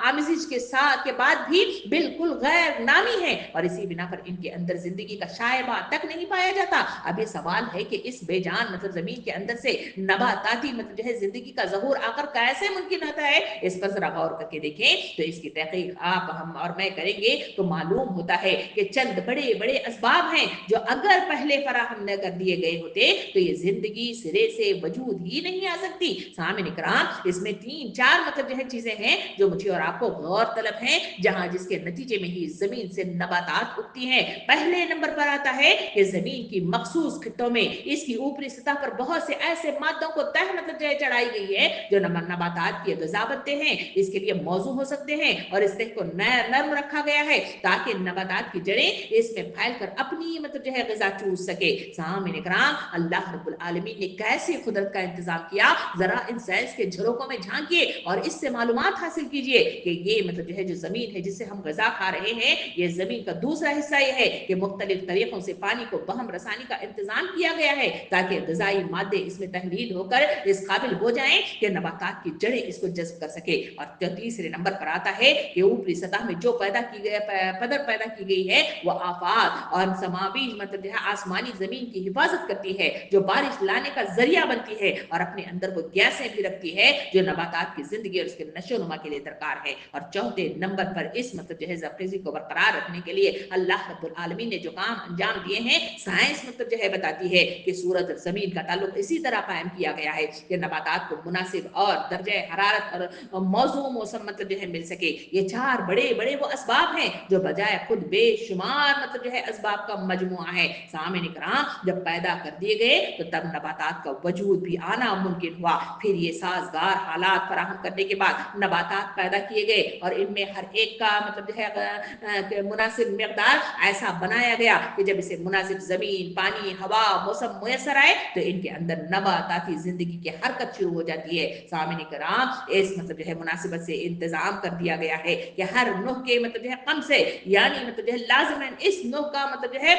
आमिज़िज के साथ के बाद भी बिल्कुल गैर नामी है, और इसी बिना पर इनके अंदर जिंदगी का शायबा तक नहीं पाया जाता। अब ये सवाल है कि इस बेजान मतलब जमीन के अंदर से नबाताती मतलब जो है जिंदगी का ज़हूर आकर कैसे मुमकिन होता है, इस पर जरा गौर करके देखें तो इसकी तहकीक आप, हम और मैं करेंगे तो मालूम होता है कि चंद बड़े बड़े असबाब हैं जो अगर पहले फराहम न कर दिए गए होते तो ये जिंदगी सिरे से वजूद ही नहीं आ सकती। सामीन इकराम, इसमें 3-4 मतलब जो है चीजें हैं जो मुझे और आपको गौर तलब हैं, जहां जिसके नतीजे में ही जमीन से नबातात उगती हैं। पहले नंबर पर आता है कि जमीन की मखसूस खित्तों में इसकी ऊपरी सतह पर बहुत से ऐसे मादों को तह मतलब जो है चढ़ाई गई है जो नबातात की ग़िज़ा बनते हैं, इसके लिए मौजू हो सकते हैं, और इस तह को नर्म रखा गया है ताकि नबातात की जड़ें इसमें फैलकर अपनी मतलब जो है ग़िज़ा चूस सके। सामीन इकराम, अल्लाह रब्बुल आलमीन ने कैसे कुदरत का इंतजाम किया, जरा इन साइंस के झरोकों में झांकिए और इससे मालूमात हासिल कीजिए कि ये मतलब जो है जो जमीन है जिससे हम ग़िज़ा खा रहे हैं, ये जमीन का दूसरा हिस्सा ये है कि मुख्तलिफ तरीकों से पानी को बहम रसानी का इंतजाम किया गया है ताकि ग़िज़ाई मादे इसमें तहलील होकर इस काबिल हो जाएं कि नबातात की जड़ें इसको जज्ब कर सके। और जो तीसरे नंबर पर आता है कि ऊपरी सतह में जो पदर पैदा की गई है वह आफात और समावी मतलब जो है आसमानी जमीन की हिफाजत करती है, जो बारिश लाने का जरिया बनती है और अपने अंदर वो गैसें भी रखती है जो नबातात की जिंदगी और उसके नशोनुमा के लिए दरकार है। और चौथे नंबर पर इस मतलब जो है ज़रख़ीज़ी को बरकरार रखने के लिए अल्लाह रब्बुल आलमीन ने जो काम अंजाम दिए हैं, साइंस मतलब जो है बताती है कि सूरज और जमीन का ताल्लुक इसी तरह कायम किया गया है कि नबातात को मुनासिब और दर्जे हरारत और मौसम मतलब जो है मिल सके। ये 4 बड़े बड़े वो असबाब हैं जो बजाय खुद बेशुमार मतलब जो है असबाब का मजमुआ है। सामीन इकराम, जब पैदा कर दिए गए तो तब नबातात का वजूद भी आना मुमकिन हुआ। फिर ये साजगार हालात फराहम करने के बाद नबातात पैदा किए गए और इनमें हर एक का मतलब जो है मुनासिब मकदार ऐसा बनाया गया कि जब इसे मुनासिब जमीन, पानी, हवा, मौसम मुयसर आए तो इनके अंदर नबाताती जिंदगी की हरकत शुरू हो जाती है। सामीन इकराम, इस मतलब जो है मुनासिबत से इंतजाम कर दिया गया है कि हर नूह के मतलब जो है कम से यानी मतलब जो है लाजमन इस नूह का मतलब जो है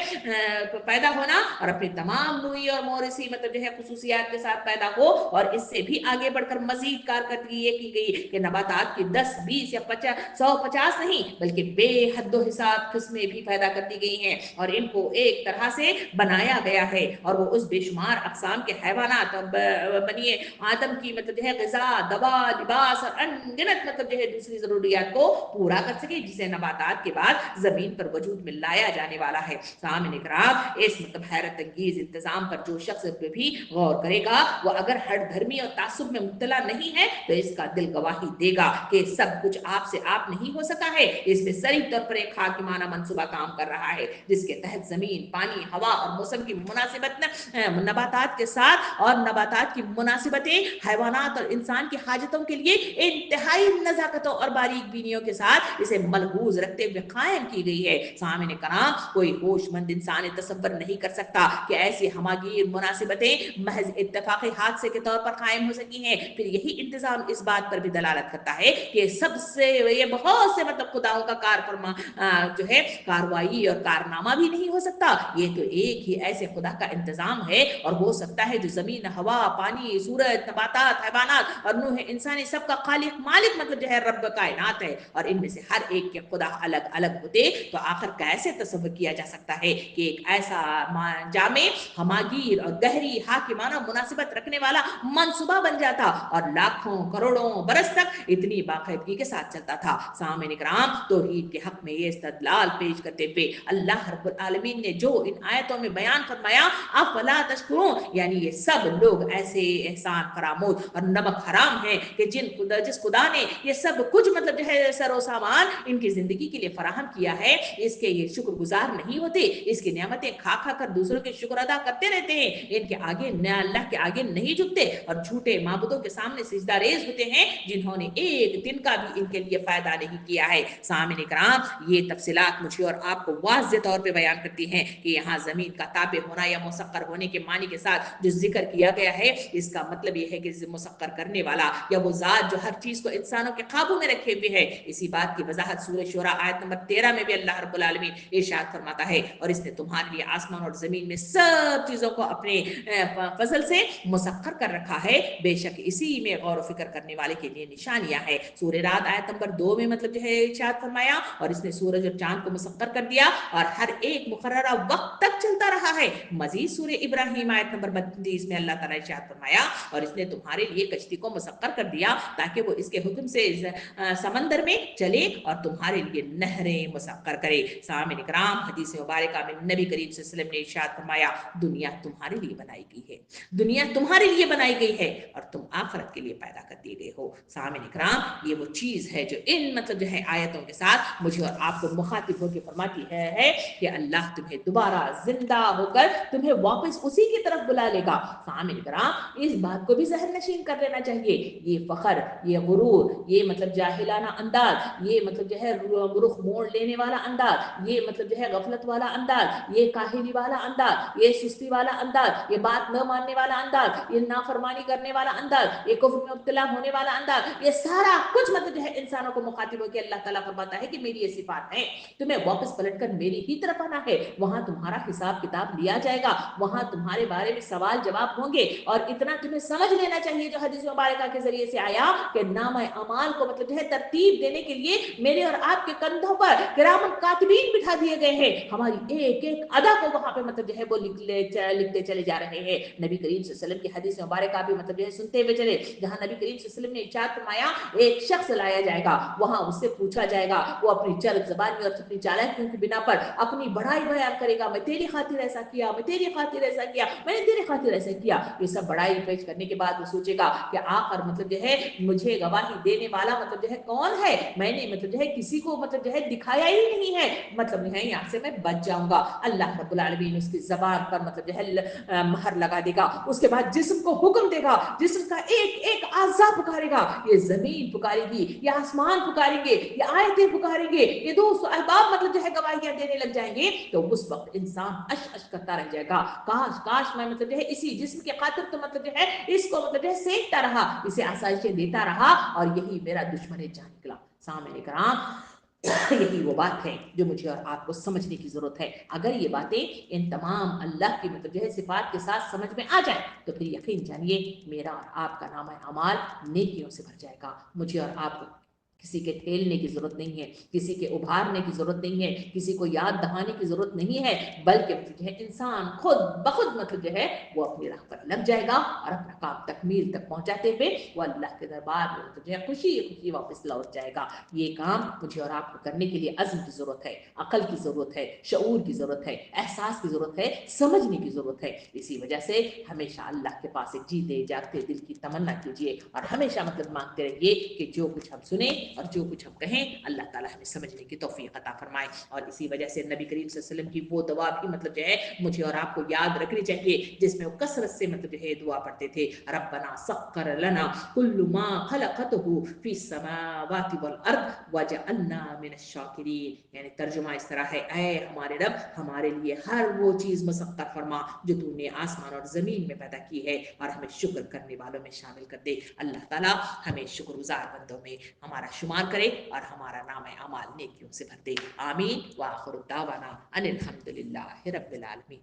पैदा होना और अपनी तमाम नूई और मोरिसी मतलब जो है खुसूसियात के साथ पैदा हो। और इससे भी आगे बढ़कर मजीद कारकर्दगी ये की गई कि नबातात की 10, 20 या 50, 150 नहीं बल्कि बेहद हिसाब किस्में भी पैदा कर दी गई हैं और इनको एक तरह से बनाया गया है और वो उस बेशुमार अक़साम के हैवानात और बनिए आदम की मतलब जो है ग़िज़ा, दवा, लिबास और अनगिनत मतलब जो है दूसरी ज़रूरियात को पूरा कर सके, जिसे नबातात के बाद ज़मीन पर वजूद में लाया जाने वाला है। सामीन इकराम, इस मतलब हैरत अंगेज़ इंतज़ाम पर जो शख्स भी गौर करेगा वो अगर हर धर्मी और तासुब में मुब्तला नहीं है तो इसका दिल गवाही देगा कि सब कुछ आपसे आप नहीं हो सका है। इसमें सरीह तौर पर एक हाकिमाना मंसूबा काम कर रहा है जिसके तहत जमीन, पानी, हवा और मौसम की मुनासिबत नबातात के साथ और नबातात की मुनासिबतें हैवानात और इंसान की हाजतों के लिए इंतहाई नज़ाकतों और बारीक बीनियों के साथ इसे मलहूज रखते हुए कायम की गई है। सामीन कराम, कोई होशमंद इंसान तसव्वुर नहीं कर सकता कि ऐसी हमागीर मुनासिबतें महज इत्तेफाक़ी हादसे के तौर पर कायम हो सकी हैं। फिर यही इंतजाम इस बात पर भी दलालत करता है कि सबसे ये बहुत से मतलब खुदाओं का कारफरमा जो है कार्रवाई और कारनामा भी नहीं हो सकता। ये तो एक ही ऐसे खुदा का इंतजाम है और हो सकता है जो जमीन, हवा, पानी, सूरज, नबातात, हैवानात और नूह इंसानी सबका खालिक मालिक मतलब जो है रब कायनात है और इनमें से हर एक के खुदा अलग अलग होते तो आखिर कैसे तसव्वुर किया जा सकता है कि एक ऐसा जामे, हमागीर और गहरी हाकिमाना मुनासिबत रखने वाला मंसूबा बन जाता और लाखों करोड़ों बरस तक इतनी बाकायदगी के साथ चलता था। सामीन इकराम, तौहीद के हक में ये इस्तदलाल पेश करते हुए अल्लाह रब्बुल आलमीन ने जो इन आयतों में बयान फरमाया, अफला तशकुरून, यानी ये सब लोग ऐसे एहसान करामत और नमक हराम हैं कि जिस खुदा ने ये सब कुछ मतलब जो है सरो सामान इनकी जिंदगी के लिए फराहम किया है, इसके ये शुक्रगुजार नहीं होते, इसकी नेमतें खा खा कर दूसरों के शुक्र अदा करते रहते हैं, इनके आगे अल्लाह के आगे नहीं झुकते और झूठे माबूदों के सामने सिजदा रेज होते हैं जिन्होंने एक दिन का भी इनके लिए फायदा नहीं किया है। सामीन इकराम, ये तफसीलात मुझे और आपको वाज़ेह तौर पे बयान करती हैं कि यहाँ जमीन का ताबे होना या मुसक्कर होना ہونے کے معنی کے ساتھ جو ذکر کیا گیا ہے اس کا مطلب یہ ہے کہ مسخر کرنے والا یا وہ ذات جو ہر چیز کو انسانوں کے قابو میں رکھے ہوئے ہے. اسی بات کی وضاحت سورہ شورى آیت نمبر 13 میں بھی اللہ رب العالمین ارشاد فرماتا ہے اور اس نے تمہارے لیے آسمان اور زمین میں سب چیزوں کو اپنے فضل سے مسخر کر رکھا ہے. بے شک اسی میں غور و فکر کرنے والے کے لیے نشانیاں ہیں. سورہ رات آیت نمبر 2 میں مطلب جو ہے ارشاد فرمایا اور اس نے سورج اور چاند کو مسخر کر دیا اور ہر ایک مقررہ وقت تک چلتا رہا ہے. مزید سورہ ابراہیم آیت نمبر 32 میں اللہ تعالیٰ ارشاد فرمایا اور اس نے تمہارے لیے کشتی کو مسخر کر دیا تاکہ وہ اس کے حکم سے سمندر میں چلے اور تمہارے لیے نہریں مسخر کرے. سامعین کرام حدیث مبارکہ میں نبی کریم صلی اللہ علیہ وسلم نے ارشاد فرمایا دنیا تمہارے لیے بنائی گئی ہے, دنیا تمہارے لیے بنائی گئی ہے اور تم آخرت کے لیے پیدا کر دیے گئے ہو. سامعین کرام یہ وہ چیز ہے جو ان مطلب جو ہے آیتوں کے ساتھ مجھے اور آپ کو مخاطب ہو کے فرماتی ہے کہ اللہ تمہیں دوبارہ زندہ ہو کر تمہیں واپس اسی کی طرف بلا لے گا. سامعین کرام اس بات کو بھی ذہن نشین کر لینا چاہیے. یہ فخر, یہ غرور, یہ مطلب جاہلانہ انداز, یہ مطلب جو ہے رخ موڑ لینے والا انداز, یہ مطلب جو ہے غفلت والا انداز, یہ کاہلی والا انداز, یہ سستی والا انداز, یہ بات نہ ماننے والا انداز, یہ نافرمانی کرنے والا انداز, یہ کفر میں مبتلا ہونے والا انداز, یہ سارا کچھ مطلب جو ہے انسانوں کو مخاطب ہو کے اللہ تعالیٰ فرماتا ہے کہ میری یہ صفات ہیں, تمہیں واپس پلٹ کر میری ہی طرف آنا ہے. وہاں تمہارا حساب کتاب لیا جائے گا, وہاں تمہارے بارے میں سوال جواب ہوں گے. اور اتنا تمہیں سمجھ لینا چاہیے جو حدیث مبارکہ کے ذریعے سے آیا کہ نامہ اعمال کو مطلب جو ہے ترتیب دینے کے لیے میرے اور آپ کے کندھوں پر کرام کاتبین بٹھا دیے گئے ہیں. ہماری ایک ایک ادا کو وہاں پہ مطلب جو ہے وہ لکھتے چلے جا رہے ہیں. نبی کریم صلی اللہ علیہ وسلم کی حدیث مبارکہ بھی مطلب جو ہے سنتے ہوئے چلے, جہاں نبی کریم صلی اللہ علیہ وسلم نے ارشاد فرمایا ایک شخص لایا جائے گا, وہاں اس سے پوچھا جائے گا, وہ اپنی چرب زبانی اور اپنی چالاکیوں کی بنا پر اپنی بڑائی بیان کرے گا, میں تیری خاطر ایسا کیا, میں تیری خاطر ایسا کیا, میں نے تیری خاطر ایسا کیا. یہ سب بڑائی پیش کرنے کے بعد وہ سوچے گا کہ آخر مطلب جو ہے مجھے گواہی دینے والا مطلب جو ہے کون ہے, میں نے مطلب جو ہے کسی کو مطلب جو ہے دکھایا ہی نہیں ہے, مطلب جو ہے یہاں سے میں بچ جاؤں گا. اللہ رب العالمین اس کی زبان پر مطلب جو ہے مہر لگا دے گا. اس کے بعد جسم کو حکم دے گا, جسم کا ایک ایک اعضاء پکارے گا, یہ زمین پکارے گی, یہ آسمان پکاریں گے, یہ آیتیں پکاریں گے, یہ دوست احباب مطلب جو ہے گواہیاں دینے لگ جائیں گے. تو اس وقت انسان اش اش کرتا رہ جائے گا, کاش کاش میں مطلب جو ہے اسی جسم کے خاطر تو مطلب جو ہے اس کو مطلب جو ہے سینکتا رہا, اسے آسائشیں دیتا رہا اور یہی میرا دشمن جان نکلا. سامعین کرام یہی وہ بات ہے جو مجھے اور آپ کو سمجھنے کی ضرورت ہے. اگر یہ باتیں ان تمام اللہ کی مطلب جو ہے صفات کے ساتھ سمجھ میں آ جائیں تو پھر یقین جانیے میرا اور آپ کا نامہ اعمال نیکیوں سے بھر جائے گا. مجھے اور آپ کو کسی کے ٹھیلنے کی ضرورت نہیں ہے, کسی کے ابھارنے کی ضرورت نہیں ہے, کسی کو یاد دہانے کی ضرورت نہیں ہے, بلکہ جو ہے انسان خود بخود مطلب جو ہے وہ اپنی راہ پر لگ جائے گا اور اپنا کام تکمیل تک پہنچاتے ہوئے وہ اللہ کے دربار میں مطلب جو ہے خوشی خوشی واپس لوٹ جائے گا. یہ کام مجھے اور آپ کو کرنے کے لیے عزم کی ضرورت ہے, عقل کی ضرورت ہے, شعور کی ضرورت ہے, احساس کی ضرورت ہے, سمجھنے کی ضرورت ہے. اسی وجہ سے ہمیشہ اللہ کے پاس ایک جیتے جاگتے دل کی تمنا کیجیے اور ہمیشہ مطلب مانگتے رہیے کہ جو کچھ ہم سنیں اور جو کچھ ہم کہیں اللہ تعالیٰ ہمیں سمجھنے کی توفیق عطا فرمائے. اور اسی وجہ سے نبی کریم صلی اللہ علیہ وسلم کی وہ دعا بھی مطلب جو ہے مجھے اور آپ کو یاد رکھنی چاہیے, جس میں وہ کثرت سے مطلب جو ہے دعا پڑھتے تھے, ربنا سخر لنا کل ما خلقته فی السماوات والارض وجعلنا من الشاکرین. یعنی ترجمہ اس طرح ہے, اے ہمارے رب ہمارے لیے ہر وہ چیز مسخر فرما جو تو نے آسمان اور زمین میں پیدا کی ہے اور ہمیں شکر کرنے والوں میں شامل کر دے. اللہ تعالیٰ ہمیں شکر گزار بندوں میں ہمارا شمار کرے اور ہمارا نام اعمال نیکیوں سے بھر دے. آمین. وآخر دعوانا ان الحمد للہ رب العالمین.